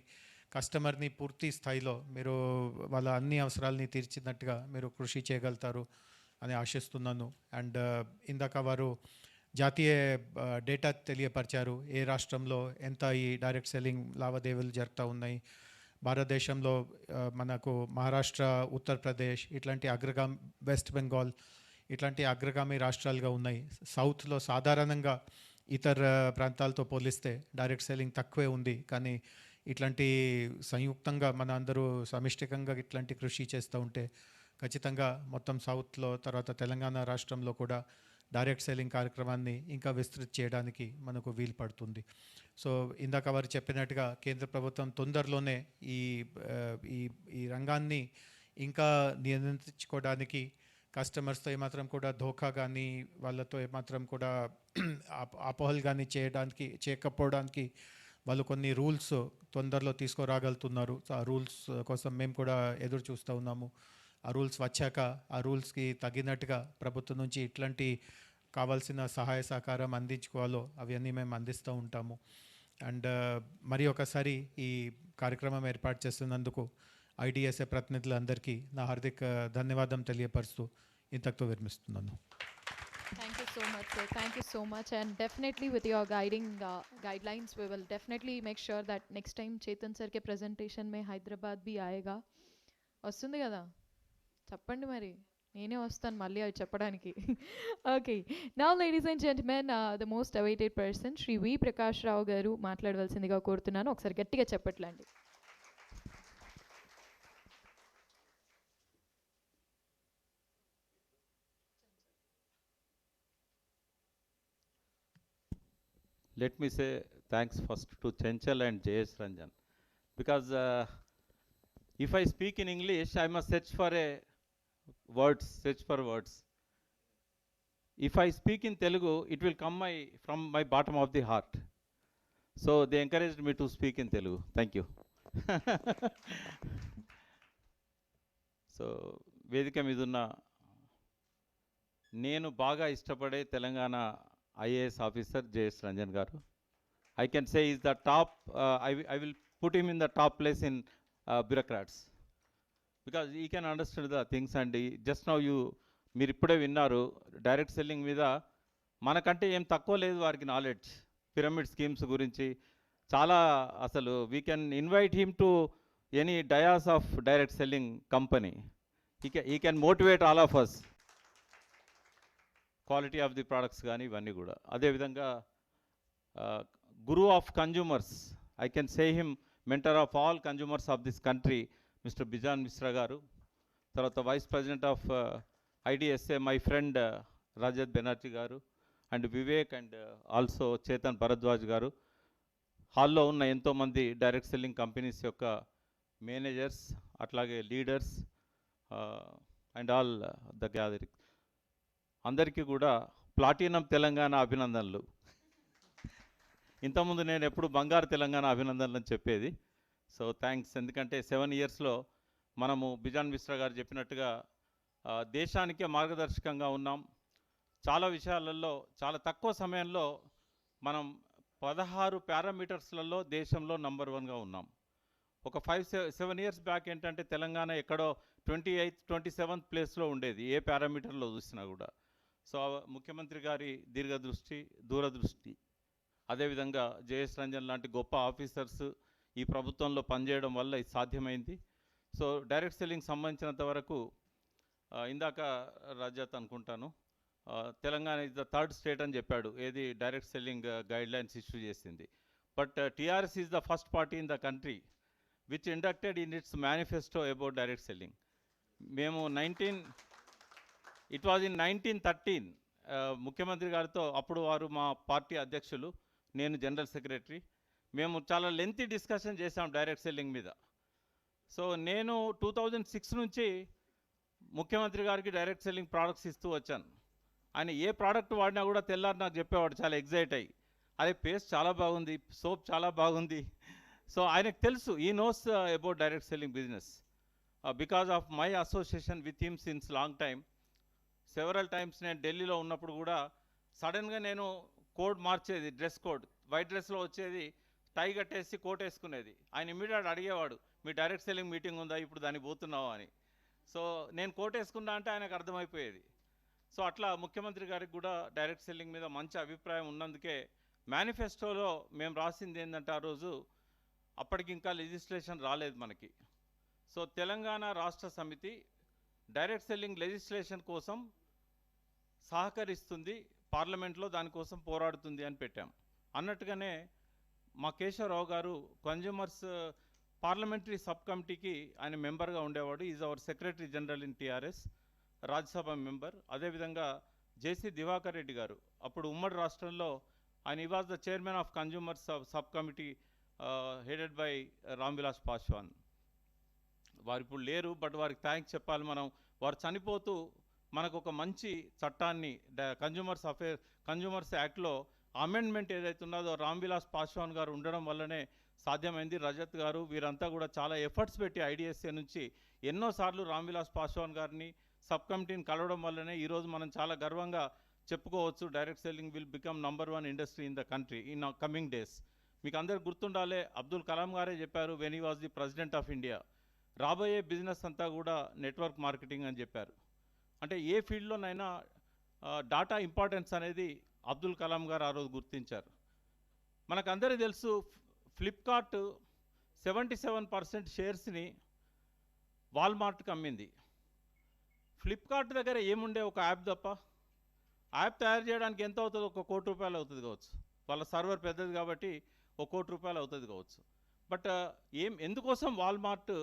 కస్టమర్ని పూర్తి స్థాయిలో మీరు వాళ్ళ అన్ని అవసరాలని తీర్చినట్టుగా మీరు కృషి చేయగలుగుతారు అని ఆశిస్తున్నాను. అండ్ ఇందాక వారు జాతీయ డేటా తెలియపరిచారు. ఏ రాష్ట్రంలో ఎంత ఈ డైరెక్ట్ సెల్లింగ్ లావాదేవీలు జరుగుతూ ఉన్నాయి. భారతదేశంలో మనకు మహారాష్ట్ర, ఉత్తరప్రదేశ్ ఇట్లాంటి వెస్ట్ బెంగాల్ ఇట్లాంటి అగ్రగామి రాష్ట్రాలుగా ఉన్నాయి. సౌత్లో సాధారణంగా ఇతర ప్రాంతాలతో పోలిస్తే డైరెక్ట్ సెల్లింగ్ తక్కువే ఉంది. కానీ ఇట్లాంటి సంయుక్తంగా మన అందరూ సమిష్టికంగా ఇట్లాంటి కృషి చేస్తూ ఉంటే ఖచ్చితంగా మొత్తం సౌత్లో, తర్వాత తెలంగాణ రాష్ట్రంలో కూడా డైరెక్ట్ సెల్లింగ్ కార్యక్రమాన్ని ఇంకా విస్తృతి చేయడానికి మనకు వీలు పడుతుంది. సో ఇందాక వారు చెప్పినట్టుగా కేంద్ర ప్రభుత్వం తొందరలోనే ఈ రంగాన్ని ఇంకా నియంత్రించుకోవడానికి, కస్టమర్స్తో ఏమాత్రం కూడా ధోకా కానీ వాళ్ళతో ఏమాత్రం కూడా అపోహలు కానీ చేయకపోవడానికి వాళ్ళు కొన్ని రూల్స్ తొందరలో తీసుకురాగలుగుతున్నారు. ఆ రూల్స్ కోసం మేము కూడా ఎదురు చూస్తూ ఉన్నాము. ఆ రూల్స్ వచ్చాక ఆ రూల్స్కి తగినట్టుగా ప్రభుత్వం నుంచి ఇట్లాంటి కావాల్సిన సహాయ సహకారం అందించుకోవాలో అవన్నీ మేము అందిస్తూ ఉంటాము. అండ్ మరి ఒకసారి ఈ కార్యక్రమం ఏర్పాటు చేస్తున్నందుకు ఐడిఎస్ఏ ప్రతినిధులందరికీ నా హార్దిక ధన్యవాదం తెలియపరుస్తూ ఇంతటితో విరమిస్తున్నాను. Thank you so much, sir. Thank you so much. And definitely with your guidelines, we will definitely make sure that next time Chetan sir ke presentation mein Hyderabad bhi aayega. వస్తుంది కదా, చెప్పండి మరి, నేనే వస్తాను మళ్ళీ అవి చెప్పడానికి. Okay, now ladies and gentlemen, the most awaited person Shri V Prakash Rao garu మాట్లాడవలసిందిగా కోరుతున్నాను. ఒకసారి గట్టిగా చెప్పట్లండి. Let me say thanks first to Chanchal and Jayesh Ranjan, because if I speak in English, I must search for words. If I speak in Telugu, it will come from my bottom of the heart. So they encouraged me to speak in Telugu. Thank you. So వేదిక మీద ఉన్న నేను బాగా ఇష్టపడే Telangana IAS officer Jayesh Ranjan గారు, I can say is the top, I will put him in the top place in bureaucrats, because he can understand the things. And just now మీరు ఇప్పుడే విన్నారు, డైరెక్ట్ సెల్లింగ్ మీద మనకంటే ఏం తక్కువ లేదు వారికి నాలెడ్జ్. పిరమిడ్ స్కీమ్స్ గురించి చాలా, అసలు we can invite him to any dais of direct selling company. He can motivate all of us. Quality of the products కానీ ఇవన్నీ కూడా. అదేవిధంగా guru of consumers, I can say him mentor of all consumers of this country, mister Bijan Mishra garu. తర్వాత vice president of IDSA my friend Rajat Banerjee garu, and Vivek, and also Chetan Bharadwaj garu. హాల్లో ఉన్న ఎంతోమంది direct selling companies యొక్క managers, అట్లాగే leaders and all the gathering, అందరికీ కూడా platinum Telangana అభినందనలు. ఇంతకుముందు నేను ఎప్పుడు బంగారు తెలంగాణ అభినందనలు అని చెప్పేది. సో థ్యాంక్స్, ఎందుకంటే 7 ఇయర్స్లో మనము బిజాన్ మిశ్రా గారు చెప్పినట్టుగా దేశానికే మార్గదర్శకంగా ఉన్నాం. చాలా విషయాలలో చాలా తక్కువ సమయంలో మనం 16 పారామీటర్స్లలో దేశంలో నంబర్ 1గా ఉన్నాం. ఒక 5-7 ఇయర్స్ బ్యాక్ ఏంటంటే తెలంగాణ ఎక్కడో 28th 27th ప్లేస్లో ఉండేది ఏ పారామీటర్లో చూసినా కూడా. సో ముఖ్యమంత్రి గారి దూరదృష్టి, అదేవిధంగా జయేష్ రంజన్ లాంటి గొప్ప ఆఫీసర్స్ ఈ ప్రభుత్వంలో పనిచేయడం వల్ల ఇది సాధ్యమైంది. సో డైరెక్ట్ సెల్లింగ్ సంబంధించినంత వరకు ఇందాక రజత్ అనుకుంటాను Telangana is the 3rd state అని చెప్పాడు, ఏది డైరెక్ట్ సెల్లింగ్ గైడ్లైన్స్ ఇష్యూ చేసింది. But TRS is the first party in the country which inducted in it's manifesto about direct selling. మేము ఇట్ వాజ్ ఇన్ 1913 ముఖ్యమంత్రి గారితో, అప్పుడు వారు మా పార్టీ అధ్యక్షులు, నేను జనరల్ సెక్రటరీ, మేము చాలా లెంతీ డిస్కషన్ చేసాం డైరెక్ట్ సెల్లింగ్ మీద. సో నేను 2006 నుంచి ముఖ్యమంత్రి గారికి డైరెక్ట్ సెల్లింగ్ ప్రోడక్ట్స్ ఇస్తూ వచ్చాను. ఆయన ఏ ప్రోడక్ట్ వాడినా కూడా తెల్లారి నాకు చెప్పేవాడు చాలా ఎగ్జైట్ అయ్యి, అదే పేస్ట్ చాలా బాగుంది, సోప్ చాలా బాగుంది. సో ఆయనకు తెలుసు, ఈ knows about direct selling business because of my association with him since long time. Several times నేను ఢిల్లీలో ఉన్నప్పుడు కూడా సడన్గా నేను కోడ్ మార్చేది, డ్రెస్ కోడ్, వైట్ డ్రెస్లో వచ్చేది, టై కట్టేసి కోట్ వేసుకునేది. ఆయన ఇమీడియట్ అడిగేవాడు, మీ డైరెక్ట్ సెల్లింగ్ మీటింగ్ ఉందా, ఇప్పుడు దానికి పోతున్నావా అని. సో నేను కోట్ వేసుకున్నా అంటే ఆయనకు అర్థమైపోయేది. సో అట్లా ముఖ్యమంత్రి గారికి కూడా డైరెక్ట్ సెల్లింగ్ మీద మంచి అభిప్రాయం ఉన్నందుకే మేనిఫెస్టోలో మేము రాసింది ఏంటంటే, ఆ రోజు అప్పటికి ఇంకా లెజిస్లేషన్ రాలేదు మనకి. సో తెలంగాణ రాష్ట్ర సమితి డైరెక్ట్ సెల్లింగ్ లెజిస్లేషన్ కోసం సహకరిస్తుంది, పార్లమెంట్లో దానికోసం పోరాడుతుంది అని పెట్టాం. అన్నట్టుగానే మా కేశవరావు గారు కన్జ్యూమర్స్ పార్లమెంటరీ సబ్ కమిటీకి ఆయన మెంబర్గా ఉండేవాడు. Is our secretary general in TRS, Rajya Sabha member. అదేవిధంగా జేసీ దివాకర్ రెడ్డి గారు, అప్పుడు ఉమ్మడి రాష్ట్రంలో ఆయన was the chairman of consumers sub committee headed by Ram Vilas Paswan. వారు ఇప్పుడు లేరు, బట్ వారికి థ్యాంక్స్ చెప్పాలి మనం. వారు చనిపోతూ మనకు ఒక మంచి చట్టాన్ని కన్జ్యూమర్స్ యాక్ట్లో అమెండ్మెంట్ ఏదైతే ఉన్నదో రామ్ విలాస్ పాస్వాన్ గారు ఉండడం వల్లనే సాధ్యమైంది. రజత్ గారు వీరంతా కూడా చాలా ఎఫర్ట్స్ పెట్టి ఐడిఎస్ఏ నుంచి ఎన్నోసార్లు రామ్ విలాస్ పాస్వాన్ గారిని సబ్ కమిటీని కలవడం వల్లనే ఈరోజు మనం చాలా గర్వంగా చెప్పుకోవచ్చు, direct selling will become number 1 industry in the country in coming days. మీకు అందరికి గుర్తుండాలే, అబ్దుల్ కలాం గారే చెప్పారు when he was the president of India, రాబోయే బిజినెస్ అంతా కూడా నెట్వర్క్ మార్కెటింగ్ అని చెప్పారు. అంటే ఏ ఫీల్డ్లోనైనా డాటా ఇంపార్టెన్స్ అనేది అబ్దుల్ కలాం గారు ఆ రోజు గుర్తించారు. మనకందరికీ తెలుసు, ఫ్లిప్కార్ట్ 77% షేర్స్ని వాల్మార్ట్కి అమ్మింది. ఫ్లిప్కార్ట్ దగ్గర ఏముండే ఒక యాప్ తప్ప, యాప్ తయారు చేయడానికి ఎంత అవుతుంది, ₹1 కోటి అవుతుంది కావచ్చు. వాళ్ళ సర్వర్ పెద్దది కాబట్టి ₹1 కోటి అవుతుంది కావచ్చు. బట్ ఎందుకోసం వాల్మార్ట్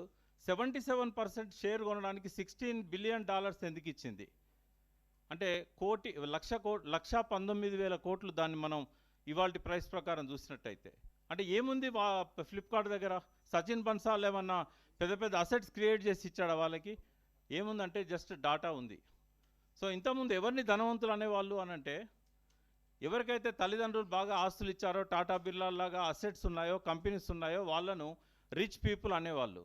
77% షేర్ కొనడానికి $16 బిలియన్ ఎందుకు ఇచ్చింది అంటే, 1,19,000 కోట్లు దాన్ని మనం ఇవాళ ప్రైస్ ప్రకారం చూసినట్టయితే. అంటే ఏముంది ఫ్లిప్కార్ట్ దగ్గర? సచిన్ బన్సాల్ ఏమన్నా పెద్ద పెద్ద అసెట్స్ క్రియేట్ చేసి ఇచ్చాడా వాళ్ళకి? ఏముందంటే జస్ట్ డాటా ఉంది. సో ఇంతకుముందు ఎవరిని ధనవంతులు అనేవాళ్ళు అనంటే, ఎవరికైతే తల్లిదండ్రులు బాగా ఆస్తులు ఇచ్చారో, టాటా బిర్లా లాగా అసెట్స్ ఉన్నాయో, కంపెనీస్ ఉన్నాయో వాళ్ళను రిచ్ పీపుల్ అనేవాళ్ళు.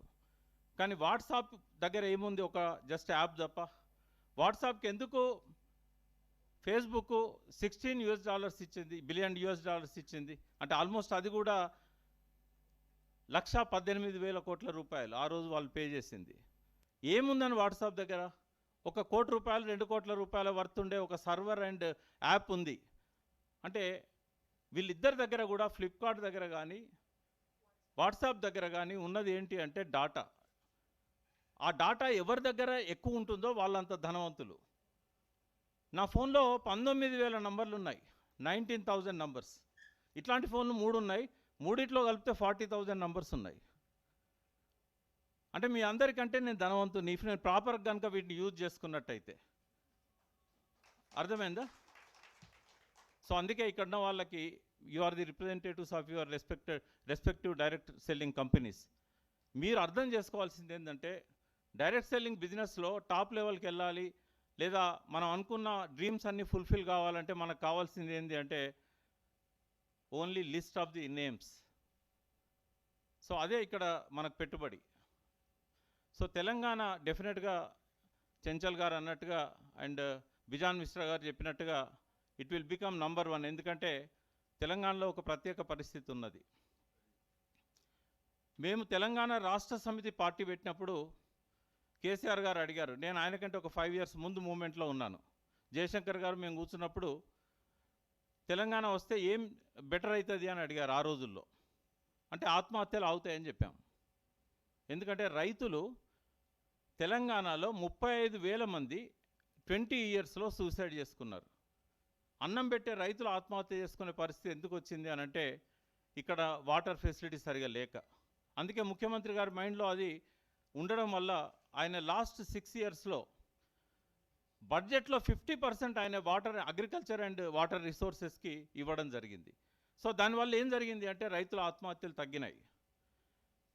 కానీ వాట్సాప్ దగ్గర ఏముంది? ఒక జస్ట్ యాప్ తప్ప. వాట్సాప్కి ఎందుకు ఫేస్బుక్ $16 ఇచ్చింది, బిలియన్ ఇచ్చింది అంటే ఆల్మోస్ట్ అది కూడా 1,18,000 కోట్ల రూపాయలు ఆ రోజు వాళ్ళు పే చేసింది. ఏముందని వాట్సాప్ దగ్గర? ₹1 కోటి, ₹2 కోట్ల వర్త్ ఉండే ఒక సర్వర్ అండ్ యాప్ ఉంది. అంటే వీళ్ళిద్దరి దగ్గర కూడా, ఫ్లిప్కార్ట్ దగ్గర కానీ వాట్సాప్ దగ్గర కానీ ఉన్నది ఏంటి అంటే డాటా. ఆ డాటా ఎవరి దగ్గర ఎక్కువ ఉంటుందో వాళ్ళంత ధనవంతులు. నా ఫోన్లో 19,000 నంబర్లు ఉన్నాయి, 19,000 నంబర్స్. ఇట్లాంటి ఫోన్లు 3 ఉన్నాయి, మూడిట్లో కలిపితే 40,000 నంబర్స్ ఉన్నాయి. అంటే మీ అందరికంటే నేను ధనవంతుని ఇఫ్ నేను ప్రాపర్గా కనుక వీటిని యూజ్ చేసుకున్నట్టయితే. అర్థమైందా? సో అందుకే ఇక్కడ ఉన్న వాళ్ళకి you are the representatives of your respective direct selling companies. మీరు అర్థం చేసుకోవాల్సింది ఏంటంటే డైరెక్ట్ సెల్లింగ్ బిజినెస్లో టాప్ లెవెల్కి వెళ్ళాలి, లేదా మనం అనుకున్న డ్రీమ్స్ అన్నీ ఫుల్ఫిల్ కావాలంటే మనకు కావాల్సింది ఏంటి అంటే only list of the names. So అదే ఇక్కడ మనకు పెట్టుబడి. సో తెలంగాణ డెఫినెట్గా చెంచల్ గారు అన్నట్టుగా అండ్ బిజాన్ మిశ్రా గారు చెప్పినట్టుగా ఇట్ విల్ బికమ్ నంబర్ 1. ఎందుకంటే తెలంగాణలో ఒక ప్రత్యేక పరిస్థితి ఉన్నది. మేము తెలంగాణ రాష్ట్ర సమితి పార్టీ పెట్టినప్పుడు కేసీఆర్ గారు అడిగారు, నేను ఆయనకంటే ఒక 5 years ముందు మూమెంట్లో ఉన్నాను. జయశంకర్ గారు మేము కూర్చున్నప్పుడు తెలంగాణ వస్తే ఏం బెటర్ అవుతుంది అని అడిగారు ఆ రోజుల్లో. అంటే ఆత్మహత్యలు అవుతాయని చెప్పాం. ఎందుకంటే రైతులు తెలంగాణలో 35,000 మంది 20 yearsలో సూసైడ్ చేసుకున్నారు. అన్నం పెట్టే రైతులు ఆత్మహత్య చేసుకునే పరిస్థితి ఎందుకు వచ్చింది అని అంటే ఇక్కడ వాటర్ ఫెసిలిటీ సరిగా లేక. అందుకే ముఖ్యమంత్రి గారి మైండ్లో అది ఉండడం వల్ల ఆయన లాస్ట్ 6 yearsలో బడ్జెట్లో 50% ఆయన వాటర్ అగ్రికల్చర్ అండ్ వాటర్ రిసోర్సెస్కి ఇవ్వడం జరిగింది. సో దానివల్ల ఏం జరిగింది అంటే రైతుల ఆత్మహత్యలు తగ్గినాయి.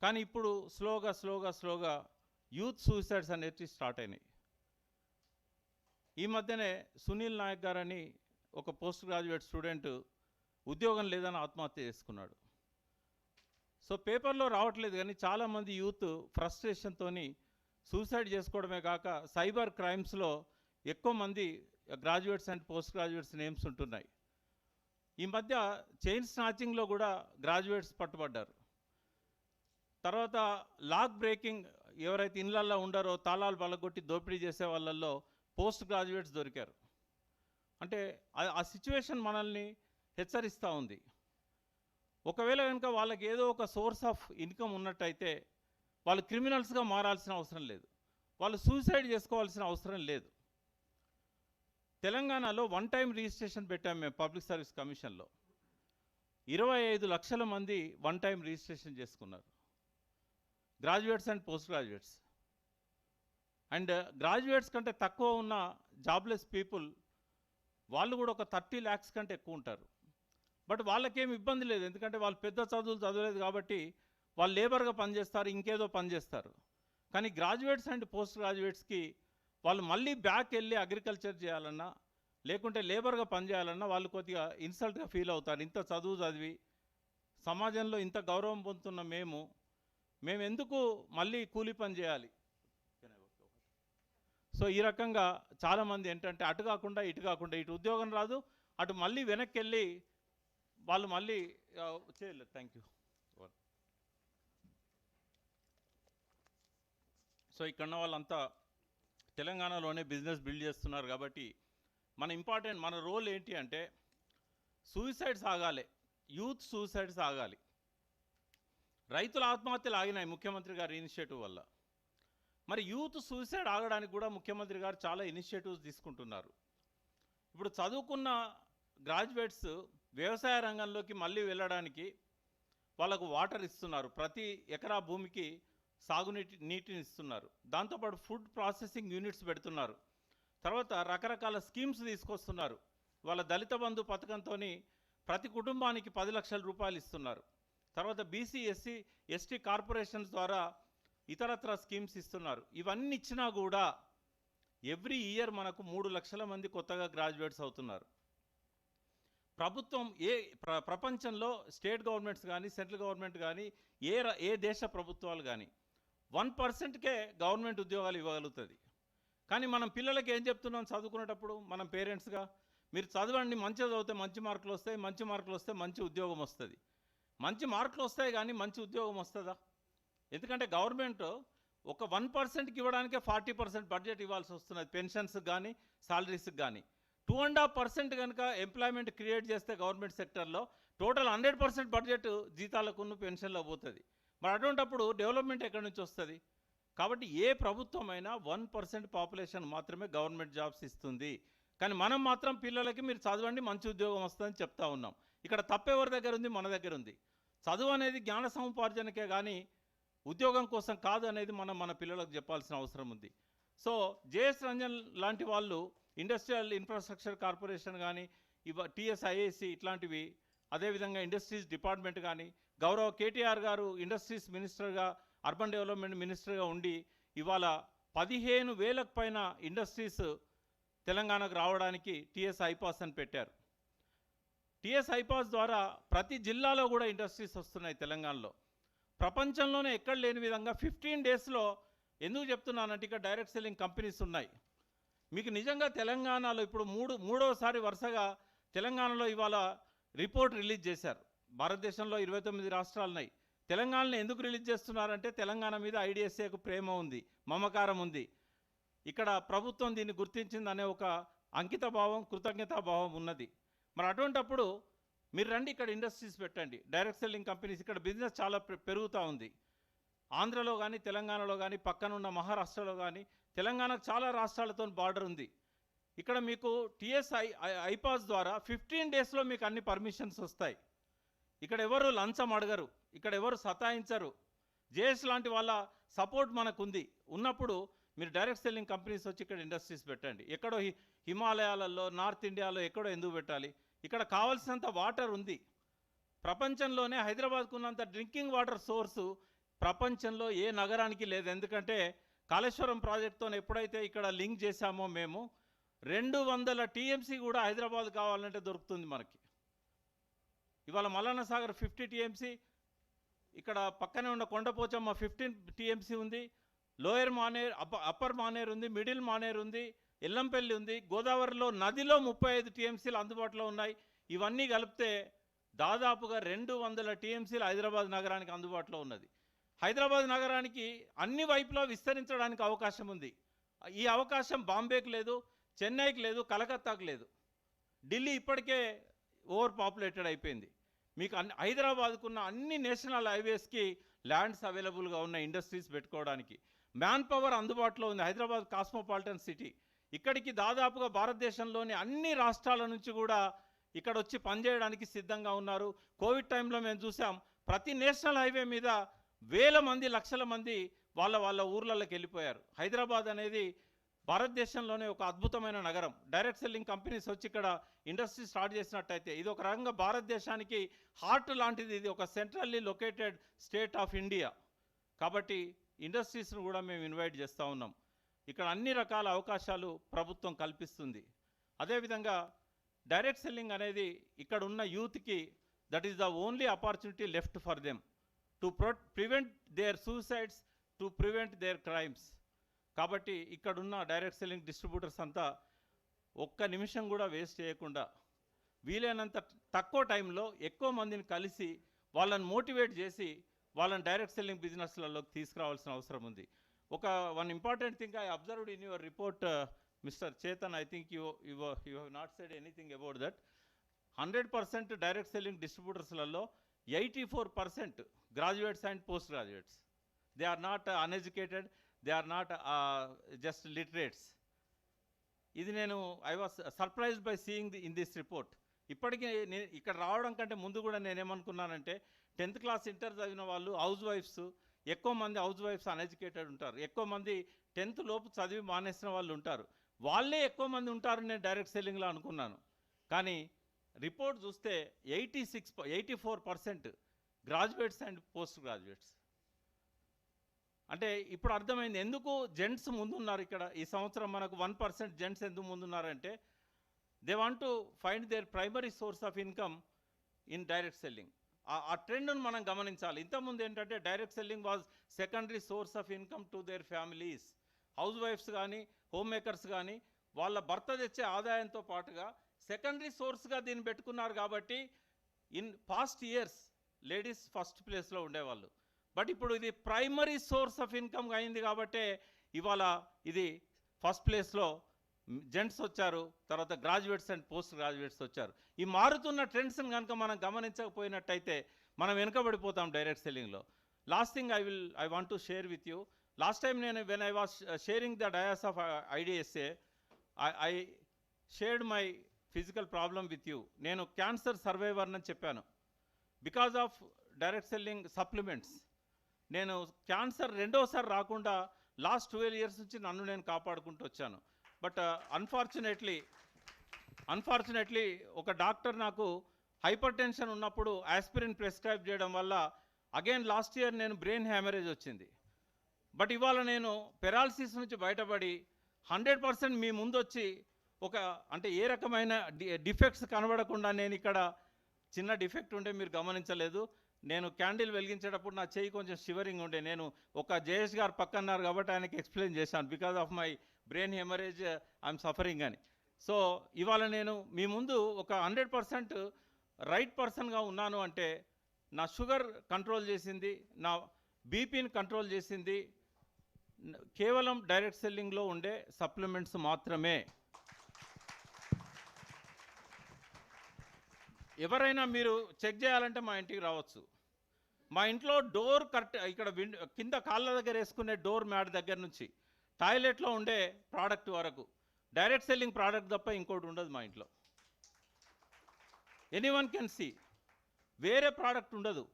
కానీ ఇప్పుడు స్లోగా యూత్ సూసైడ్స్ అనేవి స్టార్ట్ అయినాయి. ఈ మధ్యనే సునీల్ నాయక్ గారని ఒక పోస్ట్ గ్రాడ్యుయేట్ స్టూడెంట్ ఉద్యోగం లేదని ఆత్మహత్య చేసుకున్నాడు. సో పేపర్లో రావట్లేదు కానీ చాలామంది యూత్ ఫ్రస్ట్రేషన్తోని సూసైడ్ చేసుకోవడమే కాక సైబర్ క్రైమ్స్లో ఎక్కువ మంది graduates and post graduates names ఉంటున్నాయి. ఈ మధ్య చైన్ స్నాచింగ్లో కూడా గ్రాడ్యుయేట్స్ పట్టుబడ్డారు. తర్వాత లాక్ బ్రేకింగ్, ఎవరైతే ఇళ్ళల్లో ఉండారో తాళాలు పలగొట్టి దోపిడీ చేసే వాళ్ళల్లో పోస్ట్ గ్రాడ్యుయేట్స్ దొరికారు. అంటే ఆ సిచ్యువేషన్ మనల్ని హెచ్చరిస్తూ ఉంది. ఒకవేళ కనుక వాళ్ళకి ఏదో ఒక సోర్స్ ఆఫ్ ఇన్కమ్ ఉన్నట్టయితే వాళ్ళు క్రిమినల్స్గా మారాల్సిన అవసరం లేదు, వాళ్ళు సూసైడ్ చేసుకోవాల్సిన అవసరం లేదు. తెలంగాణలో 1 time రిజిస్ట్రేషన్ పెట్టాము మేము పబ్లిక్ సర్వీస్ కమిషన్లో. 25 లక్షల మంది 1 time రిజిస్ట్రేషన్ చేసుకున్నారు, graduates and post graduates. And graduates కంటే తక్కువ ఉన్న జాబ్లెస్ పీపుల్ వాళ్ళు కూడా ఒక 30 lakhs కంటే ఎక్కువ ఉంటారు. బట్ వాళ్ళకేం ఇబ్బంది లేదు, ఎందుకంటే వాళ్ళు పెద్ద చదువులు చదవలేదు కాబట్టి వాళ్ళు లేబర్గా పనిచేస్తారు, ఇంకేదో పనిచేస్తారు. కానీ గ్రాడ్యుయేట్స్ అండ్ పోస్ట్ గ్రాడ్యుయేట్స్కి వాళ్ళు మళ్ళీ బ్యాక్ వెళ్ళి అగ్రికల్చర్ చేయాలన్నా లేకుంటే లేబర్గా పనిచేయాలన్నా వాళ్ళు కొద్దిగా ఇన్సల్ట్గా ఫీల్ అవుతారు. ఇంత చదువు చదివి సమాజంలో ఇంత గౌరవం పొందుతున్న మేము ఎందుకు మళ్ళీ కూలీ పని చేయాలి? సో ఈ రకంగా చాలామంది ఏంటంటే అటు కాకుండా ఇటు ఉద్యోగం రాదు, అటు మళ్ళీ వెనక్కి వెళ్ళి వాళ్ళు మళ్ళీ చేయలేదు. Thank you. సో ఇక్కడ వాళ్ళంతా తెలంగాణలోనే బిజినెస్ బిల్డ్ చేస్తున్నారు కాబట్టి మన రోల్ ఏంటి అంటే సూసైడ్స్ ఆగాలి, యూత్ సూసైడ్స్ ఆగాలి. రైతుల ఆత్మహత్యలు ఆగినాయి ముఖ్యమంత్రి గారి ఇనిషియేటివ్ వల్ల. మరి యూత్ సూసైడ్ ఆగడానికి కూడా ముఖ్యమంత్రి గారు చాలా ఇనిషియేటివ్స్ తీసుకుంటున్నారు. ఇప్పుడు చదువుకున్న గ్రాడ్యుయేట్స్ వ్యవసాయ రంగంలోకి మళ్ళీ వెళ్ళడానికి వాళ్ళకు వాటర్ ఇస్తున్నారు, ప్రతి ఎకరా భూమికి నీటిని ఇస్తున్నారు. దాంతోపాటు ఫుడ్ ప్రాసెసింగ్ యూనిట్స్ పెడుతున్నారు. తర్వాత రకరకాల స్కీమ్స్ తీసుకొస్తున్నారు. వాళ్ళ దళిత బంధు పథకంతో ప్రతి కుటుంబానికి 10 లక్షల రూపాయలు ఇస్తున్నారు. తర్వాత బీసీ ఎస్సీ ఎస్టీ కార్పొరేషన్స్ ద్వారా ఇతరత్ర స్కీమ్స్ ఇస్తున్నారు. ఇవన్నీ ఇచ్చినా కూడా ఎవ్రీ ఇయర్ మనకు 3 లక్షల మంది కొత్తగా గ్రాడ్యుయేట్స్ అవుతున్నారు. ప్రభుత్వం ప్రపంచంలో స్టేట్ గవర్నమెంట్స్ కానీ సెంట్రల్ గవర్నమెంట్ కానీ ఏ దేశ ప్రభుత్వాలు కానీ 1%కే గవర్నమెంట్ ఉద్యోగాలు ఇవ్వగలుగుతుంది. కానీ మనం పిల్లలకి ఏం చెప్తున్నాం చదువుకునేటప్పుడు? మనం పేరెంట్స్గా మీరు చదవండి, మంచిగా చదివితే మంచి మార్కులు వస్తాయి, మంచి మార్కులు వస్తే మంచి ఉద్యోగం వస్తుంది. మంచి మార్కులు వస్తాయి కానీ మంచి ఉద్యోగం వస్తుందా? ఎందుకంటే గవర్నమెంట్ ఒక 1%కి ఇవ్వడానికే 40% బడ్జెట్ ఇవ్వాల్సి వస్తున్నది, పెన్షన్స్కి కానీ సాలరీస్కి కానీ. 2.5% కనుక ఎంప్లాయ్మెంట్ క్రియేట్ చేస్తే గవర్నమెంట్ సెక్టర్లో టోటల్ 100% బడ్జెట్ జీతాలకు పెన్షన్లో పోతుంది. మరి అటువంటిప్పుడు డెవలప్మెంట్ ఎక్కడి నుంచి వస్తుంది? కాబట్టి ఏ ప్రభుత్వమైనా 1% పాపులేషన్ మాత్రమే గవర్నమెంట్ జాబ్స్ ఇస్తుంది. కానీ మనం మాత్రం పిల్లలకి మీరు చదవండి మంచి ఉద్యోగం వస్తుందని చెప్తా ఉన్నాం. ఇక్కడ తప్పు ఎవరి దగ్గర ఉంది? మన దగ్గర ఉంది. చదువు అనేది జ్ఞాన సముపార్జనకే కానీ ఉద్యోగం కోసం కాదు అనేది మనం మన పిల్లలకు చెప్పాల్సిన అవసరం ఉంది. సో జేఎస్ రంజన్ లాంటి వాళ్ళు ఇండస్ట్రియల్ ఇన్ఫ్రాస్ట్రక్చర్ కార్పొరేషన్ కానీ టీఎస్ఐఏసి ఇట్లాంటివి, అదేవిధంగా ఇండస్ట్రీస్ డిపార్ట్మెంట్ కానీ, గౌరవ కేటీఆర్ గారు ఇండస్ట్రీస్ మినిస్టర్గా, అర్బన్ డెవలప్మెంట్ మినిస్టర్గా ఉండి ఇవాళ 15,000కు పైన ఇండస్ట్రీస్ తెలంగాణకు రావడానికి టీఎస్ ఐపాస్ అని పెట్టారు. టీఎస్ ఐపాస్ ద్వారా ప్రతి జిల్లాలో కూడా ఇండస్ట్రీస్ వస్తున్నాయి తెలంగాణలో. ప్రపంచంలోనే ఎక్కడ లేని విధంగా 15 డేస్లో, ఎందుకు చెప్తున్నానంటే ఇక్కడ డైరెక్ట్ సెల్లింగ్ కంపెనీస్ ఉన్నాయి. మీకు నిజంగా తెలంగాణలో ఇప్పుడు మూడోసారి వరుసగా తెలంగాణలో ఇవాళ రిపోర్ట్ రిలీజ్ చేశారు. భారతదేశంలో 29 రాష్ట్రాలు ఉన్నాయి. తెలంగాణలో ఎందుకు రిలీజ్ చేస్తున్నారంటే తెలంగాణ మీద ఐడిఎస్ఏకు ప్రేమ ఉంది, మమకారం ఉంది. ఇక్కడ ప్రభుత్వం దీన్ని గుర్తించిందనే ఒక అంకిత భావం, కృతజ్ఞతాభావం ఉన్నది. మరి అటువంటప్పుడు మీరు రండి, ఇక్కడ ఇండస్ట్రీస్ పెట్టండి, డైరెక్ట్ సెల్లింగ్ కంపెనీస్. ఇక్కడ బిజినెస్ చాలా పెరుగుతూ ఉంది. ఆంధ్రలో కానీ, తెలంగాణలో కానీ, పక్కనున్న మహారాష్ట్రలో కానీ, తెలంగాణకు చాలా రాష్ట్రాలతో బార్డర్ ఉంది. ఇక్కడ మీకు టీఎస్ఐ ఐపాస్ ద్వారా 15 డేస్లో మీకు అన్ని పర్మిషన్స్ వస్తాయి. ఇక్కడ ఎవరు లంచం అడగరు, ఇక్కడ ఎవరు సతాయించరు. జేఎస్ లాంటి వాళ్ళ సపోర్ట్ మనకు ఉంది. ఉన్నప్పుడు మీరు డైరెక్ట్ సెల్లింగ్ కంపెనీస్ వచ్చి ఇక్కడ ఇండస్ట్రీస్ పెట్టండి. ఎక్కడో హిమాలయాలలో, నార్త్ ఇండియాలో ఎక్కడో ఎందుకు పెట్టాలి? ఇక్కడ కావాల్సినంత వాటర్ ఉంది. ప్రపంచంలోనే హైదరాబాద్కు ఉన్నంత డ్రింకింగ్ వాటర్ సోర్సు ప్రపంచంలో ఏ నగరానికి లేదు. ఎందుకంటే కాళేశ్వరం ప్రాజెక్టుతో ఎప్పుడైతే ఇక్కడ లింక్ చేశామో మేము, 200 టీఎంసీ కూడా హైదరాబాద్ కావాలంటే దొరుకుతుంది మనకి. ఇవాళ మల్లన్న సాగర్ 50 టీఎంసీ, ఇక్కడ పక్కనే ఉన్న కొండపోచమ్మ 15 టీఎంసీ ఉంది, లోయర్ మానేర్, అప్పర్ మానేర్ ఉంది, మిడిల్ మానేర్ ఉంది, ఎల్లంపల్లి ఉంది. గోదావరిలో నదిలో 35 టీఎంసీలు అందుబాటులో ఉన్నాయి. ఇవన్నీ కలిపితే దాదాపుగా 200 టీఎంసీలు హైదరాబాద్ నగరానికి అందుబాటులో ఉన్నది. హైదరాబాద్ నగరానికి అన్ని వైపులా విస్తరించడానికి అవకాశం ఉంది. ఈ అవకాశం బాంబేకి లేదు, చెన్నైకి లేదు, కలకత్తాకు లేదు. ఢిల్లీ ఇప్పటికే ఓవర్ పాపులేటెడ్ అయిపోయింది. మీకు హైదరాబాద్కున్న అన్ని నేషనల్ హైవేస్కి ల్యాండ్స్ అవైలబుల్గా ఉన్న ఇండస్ట్రీస్ పెట్టుకోవడానికి మ్యాన్ పవర్ అందుబాటులో ఉంది. Hyderabad cosmopolitan city. ఇక్కడికి దాదాపుగా భారతదేశంలోని అన్ని రాష్ట్రాల నుంచి కూడా ఇక్కడ వచ్చి పనిచేయడానికి సిద్ధంగా ఉన్నారు. కోవిడ్ టైంలో మేము చూసాం, ప్రతి నేషనల్ హైవే మీద వేల మంది, లక్షల మంది వాళ్ళ ఊర్లలోకి వెళ్ళిపోయారు. హైదరాబాద్ అనేది భారతదేశంలోనే ఒక అద్భుతమైన నగరం. డైరెక్ట్ సెల్లింగ్ కంపెనీస్ వచ్చి ఇక్కడ ఇండస్ట్రీ స్టార్ట్ చేసినట్టయితే ఇది ఒక రకంగా భారతదేశానికి హార్ట్ లాంటిది. ఇది ఒక centrally located state of India. కాబట్టి ఇండస్ట్రీస్ను కూడా మేము ఇన్వైట్ చేస్తూ ఉన్నాం. ఇక్కడ అన్ని రకాల అవకాశాలు ప్రభుత్వం కల్పిస్తుంది. అదేవిధంగా డైరెక్ట్ సెల్లింగ్ అనేది ఇక్కడ ఉన్న యూత్కి that is the only opportunity left for them to prevent their suicides, to prevent their crimes. కాబట్టి ఇక్కడున్న డైరెక్ట్ సెల్లింగ్ డిస్ట్రిబ్యూటర్స్ అంతా ఒక్క నిమిషం కూడా వేస్ట్ చేయకుండా వీలైనంత తక్కువ టైంలో ఎక్కువ మందిని కలిసి వాళ్ళని మోటివేట్ చేసి వాళ్ళని డైరెక్ట్ సెల్లింగ్ బిజినెస్లలోకి తీసుకురావాల్సిన అవసరం ఉంది. One important thing I observed in your report mister Chetan, I think you have not said anything about that. 100% direct selling డిస్ట్రిబ్యూటర్స్లలో 84% graduates and post graduates. They are not uneducated, they are not just literates. ఇది I was surprised by seeing in this report. ఇప్పటికీ నేను ఇక్కడ రావడం కంటే ముందు కూడా నేనేమనుకున్నానంటే 10th క్లాస్ ఇంటర్ చదివిన వాళ్ళు హౌస్ వైఫ్స్, ఎక్కువ మంది హౌస్ వైఫ్స్ అన్ఎడ్యుకేటెడ్ ఉంటారు, ఎక్కువ మంది 10th లోపు చదివి మానేసిన వాళ్ళు ఉంటారు, వాళ్ళే ఎక్కువ మంది ఉంటారు నేను డైరెక్ట్ సెల్లింగ్లో అనుకున్నాను. కానీ రిపోర్ట్ చూస్తే 84% గ్రాడ్యుయేట్స్ అండ్ పోస్ట్ గ్రాడ్యుయేట్స్. అంటే ఇప్పుడు అర్థమైంది ఎందుకు జెంట్స్ ముందున్నారు. ఇక్కడ ఈ సంవత్సరం మనకు 1% జెంట్స్ ఎందుకు ముందున్నారంటే they want to find their primary source of income in direct selling. ఆ ట్రెండ్ను మనం గమనించాలి. ఇంతకుముందు ఏంటంటే direct selling was secondary source of income to their families. హౌస్ వైఫ్స్ కానీ, హోమ్ మేకర్స్ కానీ వాళ్ళ భర్త తెచ్చే ఆదాయంతో పాటుగా సెకండరీ సోర్స్గా దీన్ని పెట్టుకున్నారు. కాబట్టి in past years ladies first ప్లేస్లో ఉండేవాళ్ళు. బట్ ఇప్పుడు ఇది ప్రైమరీ సోర్స్ ఆఫ్ ఇన్కమ్ అయింది కాబట్టి ఇవాళ ఇది ఫస్ట్ ప్లేస్లో జెంట్స్ వచ్చారు, తర్వాత గ్రాడ్యుయేట్స్ అండ్ పోస్ట్ గ్రాడ్యుయేట్స్ వచ్చారు. ఈ మారుతున్న ట్రెండ్స్ని కనుక మనం గమనించకపోయినట్టయితే మనం వెనుకబడిపోతాం డైరెక్ట్ సెల్లింగ్లో. Last thing I want to share with you. Last time when I was sharing the dais of IDSA, I shared my physical problem with you. నేను క్యాన్సర్ సర్వైవర్ అని చెప్పాను. Because of direct selling supplements నేను cancer రెండోసారి రాకుండా last 12 years నుంచి నన్ను నేను కాపాడుకుంటూ వచ్చాను. బట్ అన్ఫార్చునేట్లీ ఒక డాక్టర్ నాకు హైపర్ టెన్షన్ ఉన్నప్పుడు ఆస్పిరిన్ ప్రిస్క్రైబ్ చేయడం వల్ల అగైన్ లాస్ట్ ఇయర్ నేను బ్రెయిన్ హ్యామరేజ్ వచ్చింది. బట్ ఇవాళ నేను పెరాలసిస్ నుంచి బయటపడి 100% మీ ముందు వచ్చి అంటే ఏ రకమైన డిఫెక్ట్స్ కనబడకుండా నేను ఇక్కడ చిన్న డిఫెక్ట్ ఉంటే మీరు గమనించలేదు. నేను క్యాండిల్ వెలిగించేటప్పుడు నా చేయి కొంచెం షివరింగ్ ఉండే. నేను ఒక జయేష్ గారు పక్కన్నారు కాబట్టి ఆయనకి ఎక్స్ప్లెయిన్ చేశాను, because of my brain haemorrhage I'm suffering అని. సో ఇవాళ నేను మీ ముందు ఒక 100% రైట్ పర్సన్గా ఉన్నాను అంటే నా షుగర్ కంట్రోల్ చేసింది, నా బీపీని కంట్రోల్ చేసింది కేవలం డైరెక్ట్ సెల్లింగ్లో ఉండే సప్లిమెంట్స్ మాత్రమే. ఎవరైనా మీరు చెక్ చేయాలంటే మా ఇంటికి రావచ్చు. మా ఇంట్లో డోర్ ఇక్కడ కింద కాళ్ళ దగ్గర వేసుకునే డోర్ మ్యాట్ దగ్గర నుంచి టాయిలెట్లో ఉండే ప్రోడక్ట్ వరకు డైరెక్ట్ సెల్లింగ్ ప్రోడక్ట్ తప్ప ఇంకోటి ఉండదు మా ఇంట్లో. ఎనీవన్ కెన్ సీ, వేరే ప్రోడక్ట్ ఉండదు.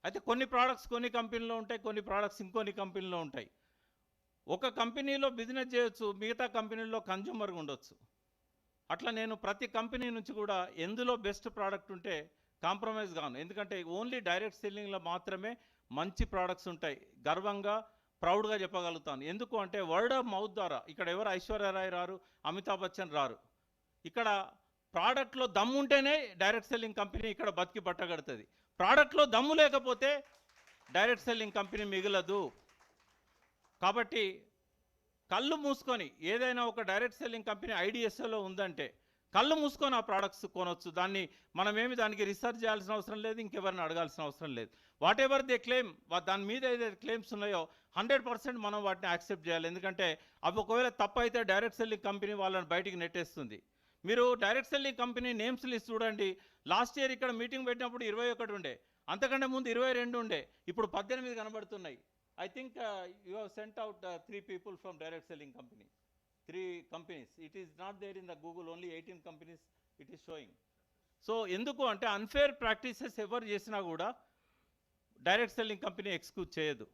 అయితే కొన్ని ప్రోడక్ట్స్ కొన్ని కంపెనీలో ఉంటాయి, కొన్ని ప్రోడక్ట్స్ ఇంకొన్ని కంపెనీలో ఉంటాయి. ఒక కంపెనీలో బిజినెస్ చేయొచ్చు, మిగతా కంపెనీల్లో కన్జ్యూమర్గా ఉండొచ్చు. అట్లా నేను ప్రతి కంపెనీ నుంచి కూడా ఎందులో బెస్ట్ ప్రోడక్ట్ ఉంటే కాంప్రమైజ్ కాను. ఎందుకంటే ఓన్లీ డైరెక్ట్ సెల్లింగ్లో మాత్రమే మంచి ప్రోడక్ట్స్ ఉంటాయి. గర్వంగా ప్రౌడ్గా చెప్పగలుగుతాను. ఎందుకు అంటే వర్డ్ ఆఫ్ మౌత్ ద్వారా. ఇక్కడ ఎవరు ఐశ్వర్యరాయ్ రారు, అమితాబ్ బచ్చన్ రారు. ఇక్కడ ప్రోడక్ట్లో దమ్ము ఉంటేనే డైరెక్ట్ సెల్లింగ్ కంపెనీ ఇక్కడ బతికి పట్టగడుతుంది. ప్రోడక్ట్లో దమ్ము లేకపోతే డైరెక్ట్ సెల్లింగ్ కంపెనీ మిగలదు. కాబట్టి కళ్ళు మూసుకొని ఏదైనా ఒక డైరెక్ట్ సెల్లింగ్ కంపెనీ ఐడిఎస్ఏలో ఉందంటే కళ్ళు మూసుకొని ఆ ప్రోడక్ట్స్ కొనవచ్చు. మనమేమి దానికి రీసెర్చ్ చేయాల్సిన అవసరం లేదు, ఇంకెవరిని అడగాల్సిన అవసరం లేదు. వాట్ ఎవర్ దే క్లెయిమ్, దాని మీద ఏదైతే క్లెయిమ్స్ ఉన్నాయో 100% మనం వాటిని యాక్సెప్ట్ చేయాలి. ఎందుకంటే అవి ఒకవేళ తప్పు అయితే డైరెక్ట్ సెల్లింగ్ కంపెనీ వాళ్ళని బయటికి నెట్టేస్తుంది. మీరు direct selling company names list చూడండి. లాస్ట్ ఇయర్ ఇక్కడ మీటింగ్ పెట్టినప్పుడు 21 ఉండే, అంతకంటే ముందు 22 ఉండే, ఇప్పుడు 18 కనబడుతున్నాయి. I think you have sent out 3 people from direct selling company, 3 companies. It is not there in the Google, only 18 companies it is showing. So ఎందుకు అంటే అన్ఫేర్ ప్రాక్టీసెస్ ఎవరు చేసినా కూడా డైరెక్ట్ సెల్లింగ్ కంపెనీ ఎక్స్క్యూజ్ చేయదు.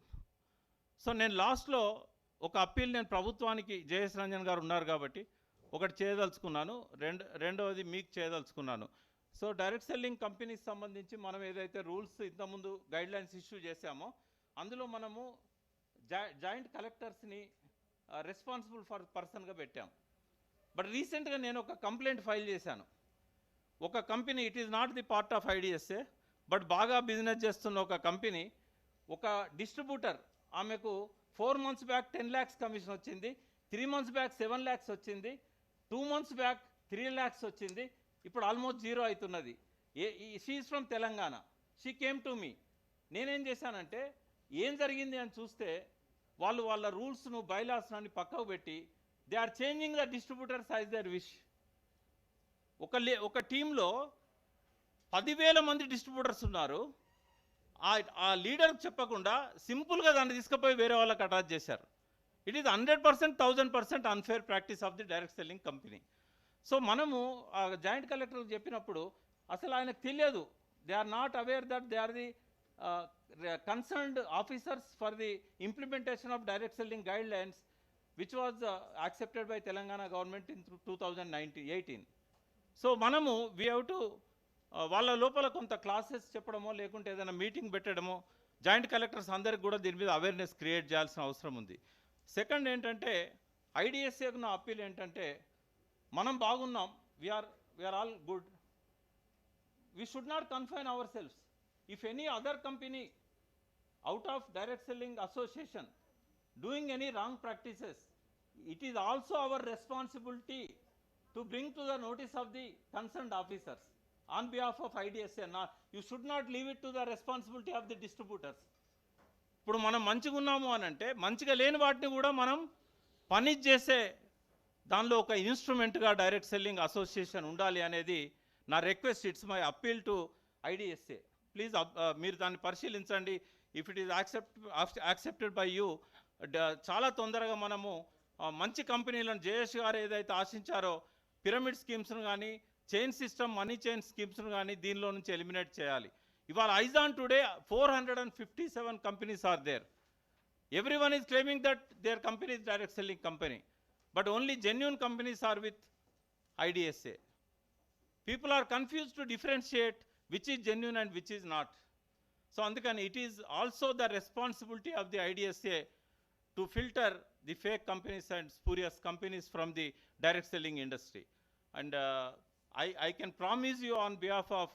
So నేను లాస్ట్లో ఒక appeal నేను ప్రభుత్వానికి జయేష్ రంజన్ గారు ఉన్నారు కాబట్టి ఒకటి చేయదలుచుకున్నాను, రెండవది మీకు చేయదలుచుకున్నాను. సో డైరెక్ట్ సెల్లింగ్ కంపెనీకి సంబంధించి మనం ఏదైతే రూల్స్ ఇంతకుముందు గైడ్లైన్స్ ఇష్యూ చేశామో అందులో మనము జాయింట్ కలెక్టర్స్ని రెస్పాన్సిబుల్ ఫర్ పర్సన్గా పెట్టాం. బట్ రీసెంట్గా నేను ఒక కంప్లైంట్ ఫైల్ చేశాను. ఒక company, it is not the part of IDSA, but బాగా బిజినెస్ చేస్తున్న ఒక కంపెనీ, ఒక డిస్ట్రిబ్యూటర్, ఆమెకు 4 months బ్యాక్ 10 lakhs కమిషన్ వచ్చింది, 3 months బ్యాక్ 7 lakhs వచ్చింది, 2 months బ్యాక్ 3 lakhs వచ్చింది, ఇప్పుడు ఆల్మోస్ట్ 0 అవుతున్నది. She is from Telangana. She came to me. నేనేం చేశానంటే ఏం జరిగింది అని చూస్తే వాళ్ళ రూల్స్ను బైలాస్ను అని పక్కకు పెట్టి they are changing the distributors as their wish. ఒక టీంలో 10,000 మంది డిస్ట్రిబ్యూటర్స్ ఉన్నారు. ఆ లీడర్ చెప్పకుండా సింపుల్గా దాన్ని తీసుకుపోయి వేరే వాళ్ళకి అటాచ్ చేశారు. It is 100%, 1000% unfair practice of the direct selling company. So మనము ఆ జాయింట్ కలెక్టర్కి చెప్పినప్పుడు అసలు ఆయనకు తెలియదు. They are not aware that they are the concerned officers for the implementation of direct selling guidelines, which was accepted by Telangana government in 2018. So manamu we have to వాళ్ళ లోపల కొంత క్లాసెస్ చెప్పడమో లేకుంటే ఏదైనా మీటింగ్ పెట్టడమో జాయింట్ కలెక్టర్స్ అందరికి కూడా దీని మీద awareness create చేయాల్సిన అవసరం ఉంది. సెకండ్ ఏంటంటే ఐడిఎస్ఏకు నా అప్పీల్ ఏంటంటే మనం బాగున్నాం, we are all good, we should not confine our selfs. If any other company out of direct selling association doing any wrong practices, it is also our responsibility to bring to the notice of the concerned officers on behalf of IDSA. You should not leave it to the responsibility of the distributors. ఇప్పుడు మనం మంచిగా ఉన్నాము అని అంటే మంచిగా లేని వాటిని కూడా మనం పనిష్ చేసే దానిలో ఒక ఇన్స్ట్రుమెంట్గా డైరెక్ట్ సెల్లింగ్ అసోసియేషన్ ఉండాలి అనేది నా request. It's my appeal to IDSA. Please మీరు దాన్ని పరిశీలించండి. If it is accepted by you, చాలా తొందరగా మనము మంచి కంపెనీలను జయేష్ గారు ఏదైతే ఆశించారో పిరమిడ్ స్కీమ్స్ను కానీ చైన్ సిస్టమ్ మనీ చైన్ స్కీమ్స్ను కానీ దీనిలో నుంచి ఎలిమినేట్ చేయాలి. ఇవాళ as on today 457 companies are there. Everyone is claiming that their company is direct selling company, but only genuine companies are with IDSA. People are confused to differentiate which is genuine and which is not. So andukani it is also the responsibility of the IDSA to filter the fake companies and spurious companies from the direct selling industry. And I can promise you on behalf of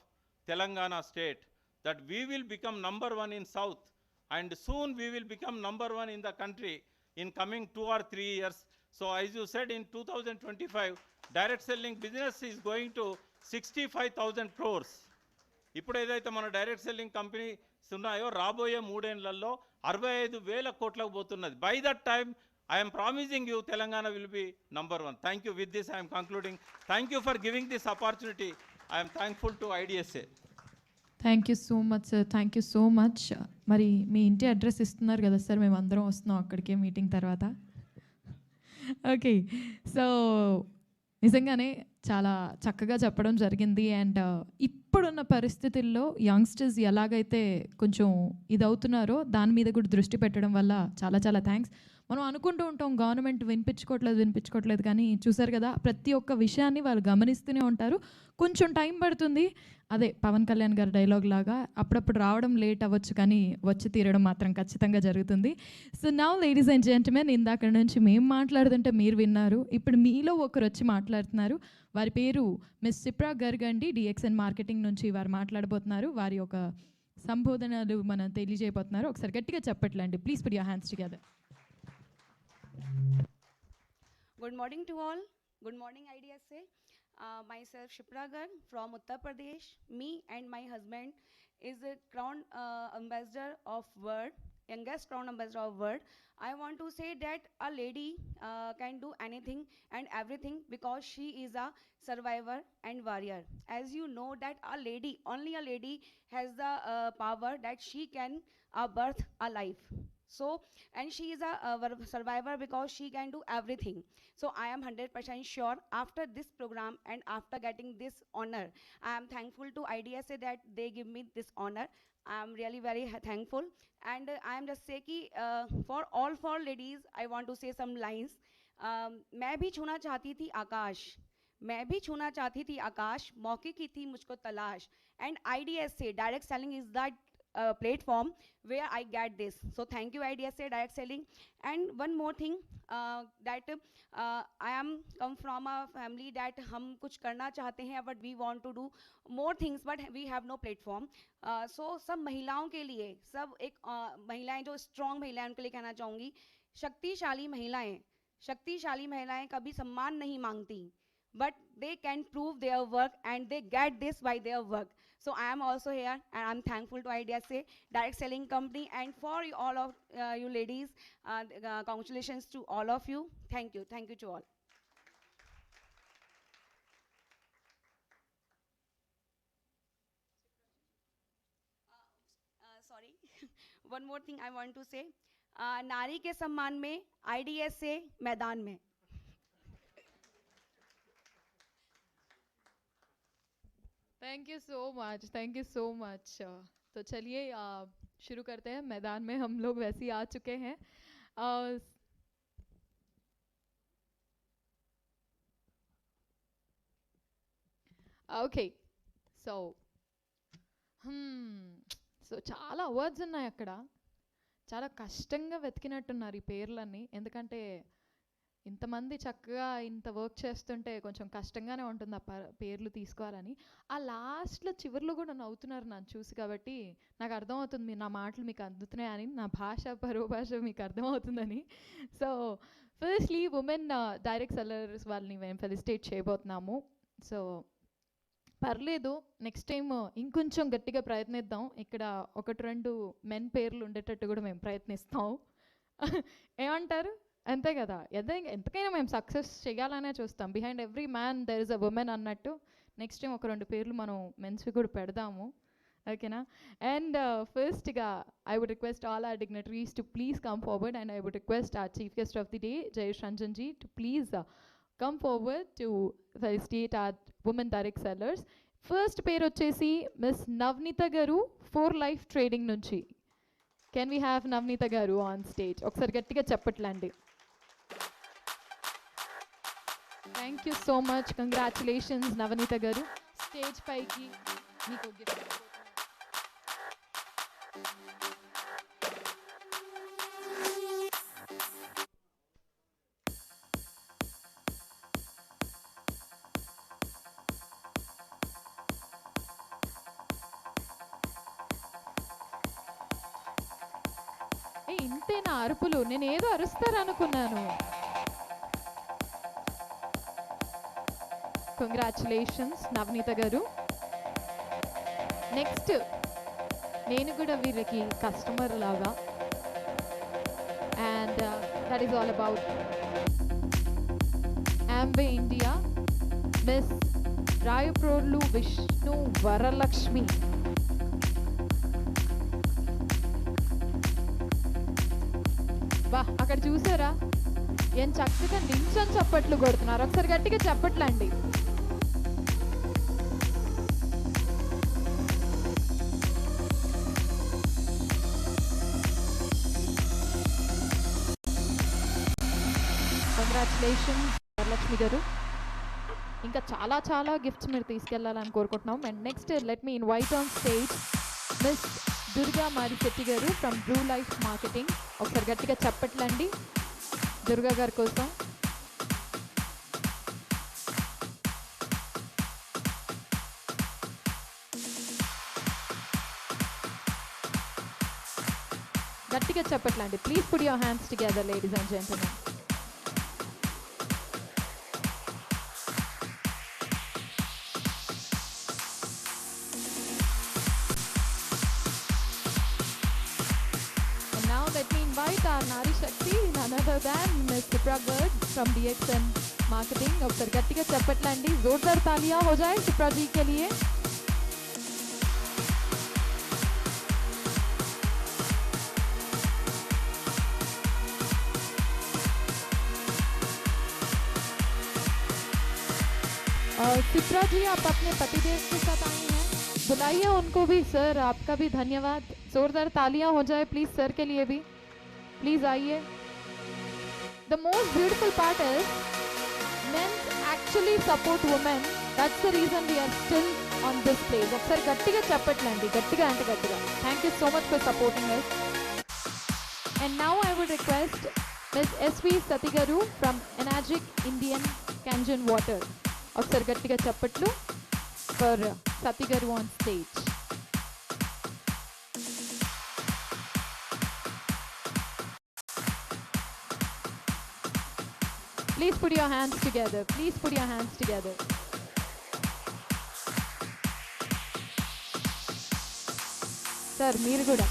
Telangana state that we will become number one in South, and soon we will become number one in the country in coming 2 or 3 years. So as you said, in 2025, direct selling business is going to 65,000 crores. ఇప్పుడు ఏదైతే మన direct selling companies ఉన్నాయో రాబోయే 3 ఏళ్లలో 65,000 కోట్లకు పోతున్నది. By that time I'm promising you Telangana will be number one. Thank you. With this I'm concluding. Thank you for giving this opportunity. I'm thankful to IDSA. Thank you so much sir, thank you so much. మరి మీ ఇంటి address ఇస్తున్నారు కదా sir, మేము అందరం వస్తున్నాం అక్కడికే meeting తర్వాత. Okay, so నిజంగానే చాలా చక్కగా చెప్పడం జరిగింది. అండ్ ఇప్పుడున్న పరిస్థితుల్లో యంగ్స్టర్స్ ఎలాగైతే కొంచెం ఇదవుతున్నారో దాని మీద కూడా దృష్టి పెట్టడం వల్ల చాలా చాలా థ్యాంక్స్. మనం అనుకుంటూ ఉంటాం గవర్నమెంట్ వినిపించుకోవట్లేదు, కానీ చూసారు కదా ప్రతి ఒక్క విషయాన్ని వాళ్ళు గమనిస్తూనే ఉంటారు. కొంచెం టైం పడుతుంది, అదే పవన్ కళ్యాణ్ గారి డైలాగ్ లాగా అప్పుడప్పుడు రావడం లేట్ అవ్వచ్చు, కానీ వచ్చి తీరడం మాత్రం ఖచ్చితంగా జరుగుతుంది. So now ladies and gentlemen, ఇందాక నుంచి మేము మాట్లాడుతుంటే మీరు విన్నారు, ఇప్పుడు మీలో ఒకరు వచ్చి మాట్లాడుతున్నారు. వారి పేరు మిస్ సిప్రా గర్గ్ అండి, DXN మార్కెటింగ్ నుంచి వారు మాట్లాడబోతున్నారు. వారి యొక్క సంబోధనలు మనం తెలియజేయబోతున్నారు. ఒకసారి గట్టిగా చెప్పట్లండి, please put your hands together. Good morning to all. Good morning IDSA. Myself Shipra Garg from Uttar Pradesh. Me and my husband is a crown ambassador of Word, youngest crown ambassador of Word. I want to say that a lady can do anything and everything because she is a survivor and warrior. As you know that a lady, only a lady has the power that she can birth a life. So, and she is a survivor because she can do everything. So I am 100% sure after this program and after getting this honor, I am thankful to IDSA that they give me this honor. I am really very thankful. And I am just say ki for all four ladies, I want to say some lines. मैं भी छूना चाहती थी आकाश, मैं भी छूना चाहती थी आकाश, मौके की थी मुझको तलाश. And IDSA, direct selling is that platform where I get this. So thank you IDSA direct selling. And one more thing, that I am come from a family that हम कुछ करना चाहते हैं but we want to do more things but we have no platform. So सब महिलाओं के लिए, सब एक महिलाएं जो strong महिलाएं उनके लिए कहना चाहूँगी, शक्तिशाली महिलाएं कभी सम्मान नहीं मांगती, but they can prove their work and they get this by their work. So I am also here and I'm thankful to IDSA direct selling company, and for all of you ladies, congratulations to all of you. Thank you to all. Sorry, one more thing I want to say, नारी के सम्मान में IDSA मैदान में. Thank you so much, thank you so much. तो चलिए शुरू करते हैं. मैदान में हम लोग वैसे ही आ चुके हैं. ఓకే, సో చాలా అవార్డ్స్ ఉన్నాయి అక్కడ. చాలా కష్టంగా వెతికినట్టున్నారు ఈ పేర్లన్నీ, ఎందుకంటే ఇంతమంది చక్కగా ఇంత వర్క్ చేస్తుంటే కొంచెం కష్టంగానే ఉంటుంది ఆ పేర్లు తీసుకోవాలని. ఆ లాస్ట్లో చివరిలో కూడా నవ్వుతున్నారు నన్ను చూసి, కాబట్టి నాకు అర్థమవుతుంది నా మాటలు మీకు అందుతున్నాయని, నా భాష పరో భాష మీకు అర్థమవుతుందని. So firstly women direct sellers వాళ్ళని మేము ఫెలిసిటేట్ చేయబోతున్నాము. సో పర్లేదు, నెక్స్ట్ టైం ఇంకొంచెం గట్టిగా ప్రయత్నిద్దాం. ఇక్కడ 1-2 మెన్ పేర్లు ఉండేటట్టు కూడా మేము ప్రయత్నిస్తాం. ఏమంటారు? అంతే కదా, ఎంతకైనా మేము సక్సెస్ చేయాలనే చూస్తాం. Behind every man there is a woman అన్నట్టు. నెక్స్ట్ టైం 1-2 పేర్లు మనం మెన్స్వి కూడా పెడదాము, ఓకేనా? అండ్ ఫస్ట్గా I would request all our dignitaries to please come forward, and I would request our chief guest of the day Jayesh Ranjan ji to please come forward to felicitate our women direct sellers. First పేరు వచ్చేసి miss Navaneetha garu 4 life trading నుంచి. Can we have Navaneetha garu on stage? ఒకసారి గట్టిగా చెప్పట్లండి. Thank you so much, congratulations Navaneetha garu. Stage పైకి మీకు gift. ఇంతేనా అరుపులు? నేను ఏదో అరుస్తారనుకున్నాను. కంగ్రాచులేషన్స్ నవనీత గారు. నెక్స్ట్ నేను కూడా వీరికి కస్టమర్ లాగా, and that is all about Amway India miss Rayaprolu Vishnu Varalakshmi. బా, అక్కడ చూసారా ఏం చక్కగా నించొని చప్పట్లు కొడుతున్నారు. ఒకసారి గట్టిగా చప్పట్లండి. కంగ్రాచులేషన్స్ వరలక్ష్మి గారు. ఇంకా చాలా చాలా గిఫ్ట్స్ మీరు తీసుకెళ్లాలని కోరుకుంటున్నాం. And next let me invite on stage miss Durga Marisetti గారు ఫ్రమ్ బ్రూ లైఫ్ మార్కెటింగ్. ఒకసారి గట్టిగా చప్పట్లండి దుర్గా గారి కోసం. గట్టిగా చప్పట్లండి. Please put your hands together ladies and gentlemen. Let me invite our Nari Shakti, none other than Ms. Shipra Garg from DXN Marketing. ఒకసారి గట్టిగా చప్పట్లండి. जोरदार तालियां हो जाए शिप्रा जी के लिए. शिप्रा जी आप अपने पतिदेव के साथ आई हैं, बुलाइए उनको भी. सर आपका भी धन्यवाद. जोरदार तालियां हो जाए प्लीज सर के लिए भी. प्लीज आइए. The most beautiful part is men actually support women. That's the reason we are still on this place. ఒకసారి గట్టిగా చెప్పట్లండి, గట్టిగా అంటే గట్టిగా. Thank you so much for supporting us. And now I would request Ms. SV Sati garu from Energic Indian Kangen Water. ఒకసారి గట్టిగా చెప్పట్లు for Sati garu on stage. Please put your hands together. Please put your hands together. Sir, మీరు కూడా.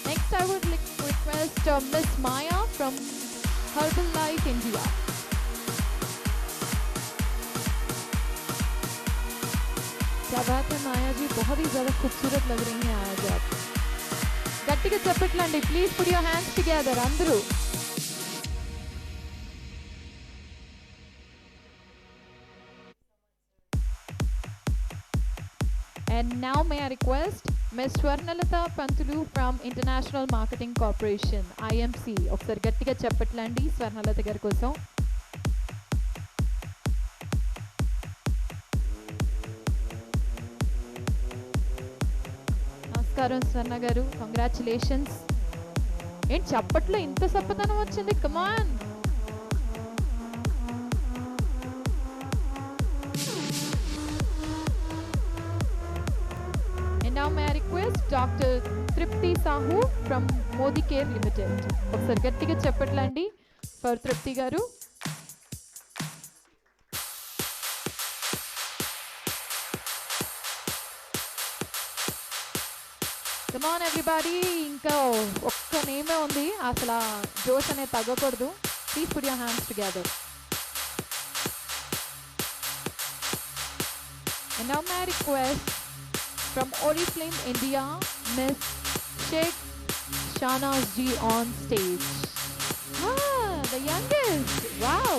Next, I would request Miss Maya from Herbalife India. क्या बात है माया जी, बहुत ही ज़्यादा खूबसूरत लग रही हैं आज आप. గట్టిగా చెప్పట్లండి. Please put your hands together అందరూ. And now may I request Ms. Swarnalata Pantulu from International Marketing Corporation, IMC. ఒకసారి గట్టిగా చెప్పట్లండి స్వర్ణలత గారి కోసం. నమస్కారం స్వర్ణ గారు, కంగ్రాచులేషన్స్. ఏంటి చప్పట్లో ఇంత సప్పదనం వచ్చింది? కమాన్. And now may I request Dr. Tripti Sahu from Modi Care Limited. ఒకసారి గట్టిగా చెప్పట్లండి ఫర్ తృప్తి గారు. Come on everybody, ఇంకా ఒక్క నేమే ఉంది, అసలు జోష్ అనేది తగ్గకూడదు. Please put your hands together. And now may I request from Oriflame India, Miss Sheikh Shahnaz ji on stage. Ah, the youngest. Wow.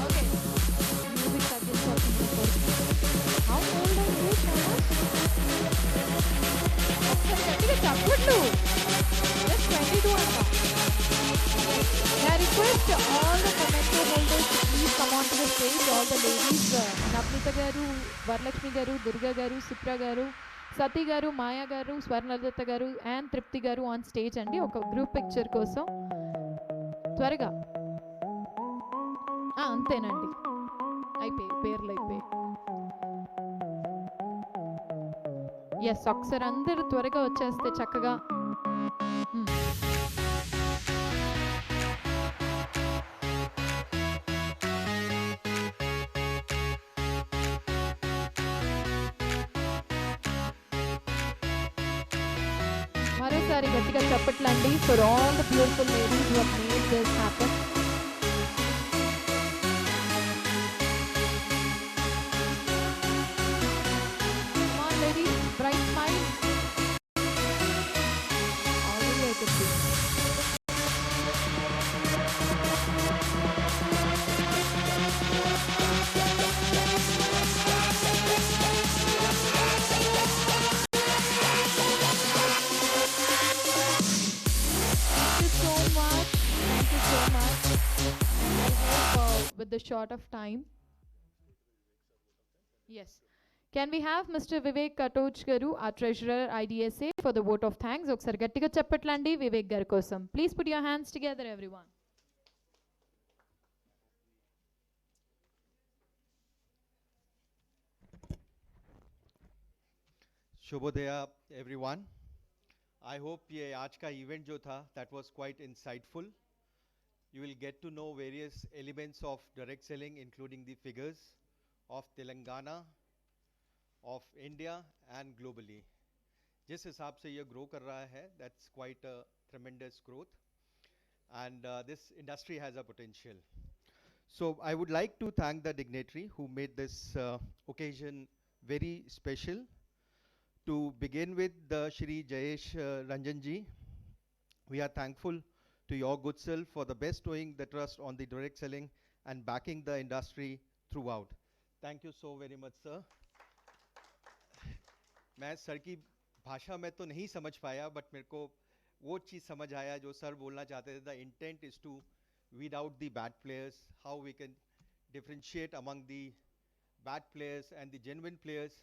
Okay. Music again talking about. How old are you, Shahnaz? ఒకసారి గట్టిగా చప్పట్లు. Just 22 అంట. May I request all the memento holders to please come on to the stage. All the ladies, Navnita garu, Varalakshmi garu, Durga garu, Supra garu, Sati garu, Maya garu, Swarnalata garu, and Tripti garu on stage అండి ఒక group picture కోసం త్వరగా అంతేనండి అయిపోయి పేర్లు అయిపోయి yes ఒకసారి అందరూ త్వరగా వచ్చేస్తే చక్కగా మరోసారి గట్టిగా చెప్పట్లండి for all the beautiful ladies who have made this happen come on ladies bright smile already I can see with the short of time. Yes. Can we have Mr. Vivek Katoj garu, our treasurer IDSA, for the vote of thanks? Oksari gattiga chappatlandi Vivek garu kosam. Please put your hands together, everyone. Shubhodaya everyone. I hope ये आज का event जो था that was quite insightful. You will get to know various elements of direct selling, including the figures of Telangana, of India, and globally. जिस हिसाब से ये grow कर रहा है, that's quite a tremendous growth, and this industry has a potential. So I would like to thank the dignitary who made this occasion very special. To begin with, Shri Jayesh Ranjan ji, we are thankful to your good self for the best doing the trust on the direct selling and backing the industry throughout. Thank you so very much, sir. मैं sir की भाषा में तो नहीं समझ पाया, but मेरे को वो चीज़ समझ आया जो सर बोलना चाहते थे. The intent is to weed out the bad players, how we can differentiate among the bad players and the genuine players.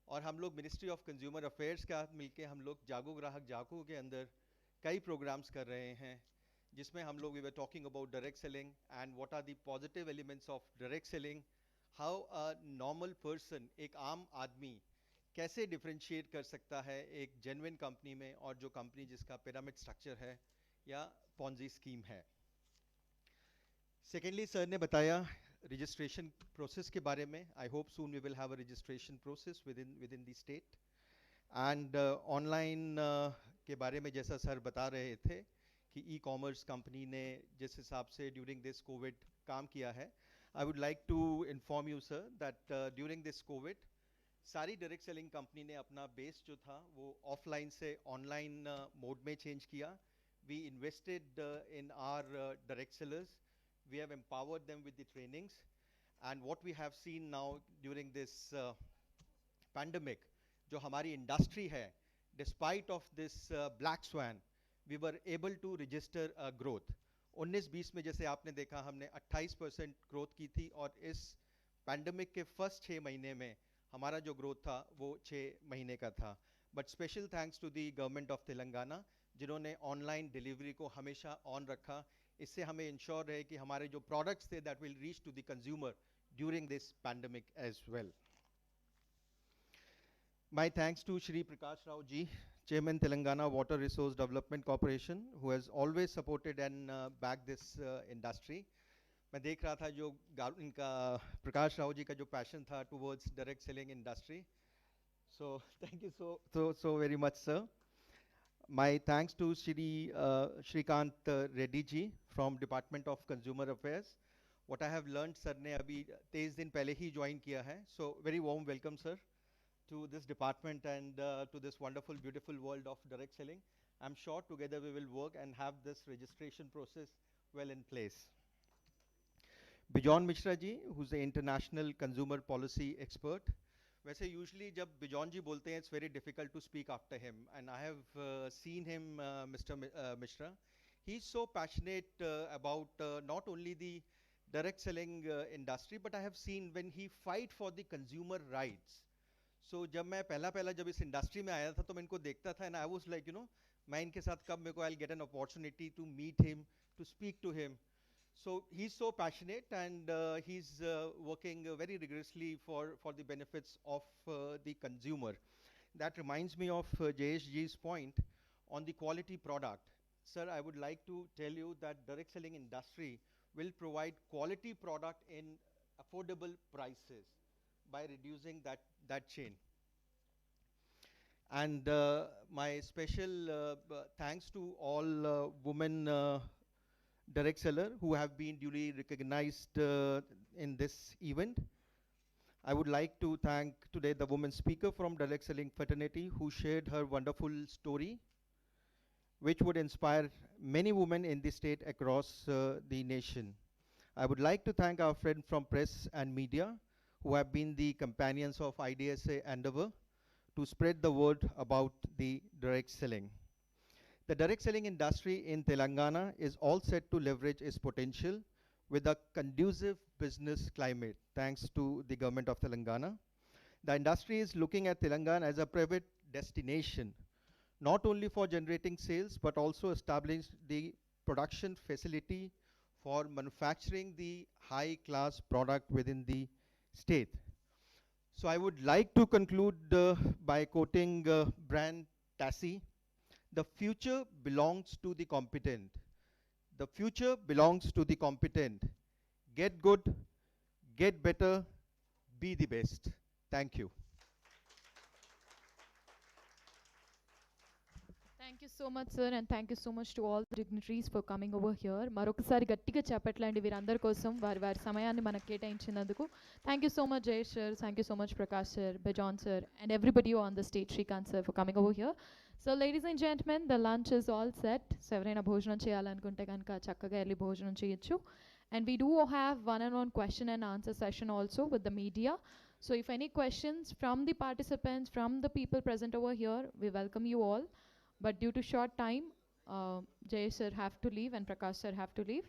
और हम लोग मिनिस्ट्री ऑफ कंज्यूमर अफेयर्स के साथ मिलके हम लोग जागो ग्राहक जागो के अंदर कई प्रोग्राम्स कर रहे हैं, जिसमें हम लोग we were talking about direct selling and what are the positive elements of direct selling, how a normal person, एक आम आदमी कैसे डिफरेंशिएट कर सकता है एक जेन्युइन कंपनी में और जो कंपनी जिसका पिरामिड स्ट्रक्चर है या पॉन्जी स्कीम है. सेकेंडली सर ने बताया registration process के बारे में. I hope soon we will have a registration process within the state. And online के बारे में जैसा सर बता रहे थे कि e-commerce company ने जिस हिसाब से during this COVID काम किया है, I would like to inform you sir that during this COVID सारी direct selling company ने अपना base जो था वो offline से online mode में change किया. We invested in our direct sellers. We have empowered them with the trainings, and what we have seen now during this pandemic, जो हमारी industry है, despite of this black swan, we were able to register a growth. 19-20 में जैसे आपने देखा हमने 28% growth की थी, और इस pandemic के first 6 महीने में हमारा जो growth था वो 6 महीने का था. But special thanks to the government of Telangana जिन्होंने online delivery को हमेशा on रखा. इससे हमें इंश्योर है कि हमारे जो प्रोडक्ट्स थे that will reach to the consumer during this pandemic as well. My thanks to Shri Prakash Rao ji, chairman Telangana water resource development corporation, who has always supported and back this industry. मैं देख रहा था जो इनका प्रकाश राव जी का जो पैशन था towards direct selling industry. So thank you so very much, sir. My thanks to Shrikant Reddy ji from Department of Consumer Affairs. What I have learned, sir ने अभी 23 दिन पहले ही join किया है. So very warm welcome, sir, to this department and to this wonderful, beautiful world of direct selling. I'm sure together we will work and have this registration process well in place. Bijon Mishra ji, who's the international consumer policy expert. वैसे usually जब bison जी बोलते हैं it's very difficult to speak after him, and I have seen him, Mr. Mishra. He's so passionate about not only the direct selling industry, but I have seen when he fight for the consumer rights. So जब मैं पहला जब इस industry में आया था तो मैं इनको देखता था and I was like, you know, मैं इनके साथ कब मेरे को I'll get an opportunity to meet him, to speak to him. So he's so passionate and he's working very rigorously for the benefits of the consumer. That reminds me of JSG's point on the quality product. Sir, I would like to tell you that direct selling industry will provide quality product in affordable prices by reducing that chain. And my special thanks to all women direct seller who have been duly recognized in this event. I would like to thank today the woman speaker from direct selling fraternity who shared her wonderful story, which would inspire many women in the state across the nation. I would like to thank our friend from press and media who have been the companions of IDSA endeavor to spread the word about the direct selling. The direct selling industry in Telangana is all set to leverage its potential with a conducive business climate, thanks to the government of Telangana. The industry is looking at Telangana as a private destination, not only for generating sales, but also establish the production facility for manufacturing the high-class product within the state. So I would like to conclude by quoting Brian Tassi. The future belongs to the competent. The future belongs to the competent. Get good, get better, be the best. Thank you. Thank you so much, sir, and thank you so much to all the dignitaries for coming over here. మరొకసారి గట్టిగా చెప్పట్లండి వీరందరి కోసం వారి సమయాన్ని మనకు కేటాయించినందుకు. Thank you so much, Jay sir. Thank you so much, Prakash sir, Bijon sir, and everybody on the stage, Shrikant sir, for coming over here. So, ladies and gentlemen, the lunch is all set. So, ఎవరైనా భోజనం చేయాలనుకుంటే కనుక చక్కగా వెళ్ళి భోజనం చేయొచ్చు. And we do have one-on-one question and answer session also with the media. So, if any questions from the participants, from the people present over here, we welcome you all. But due to short time, Jay sir have to leave and Prakash sir have to leave.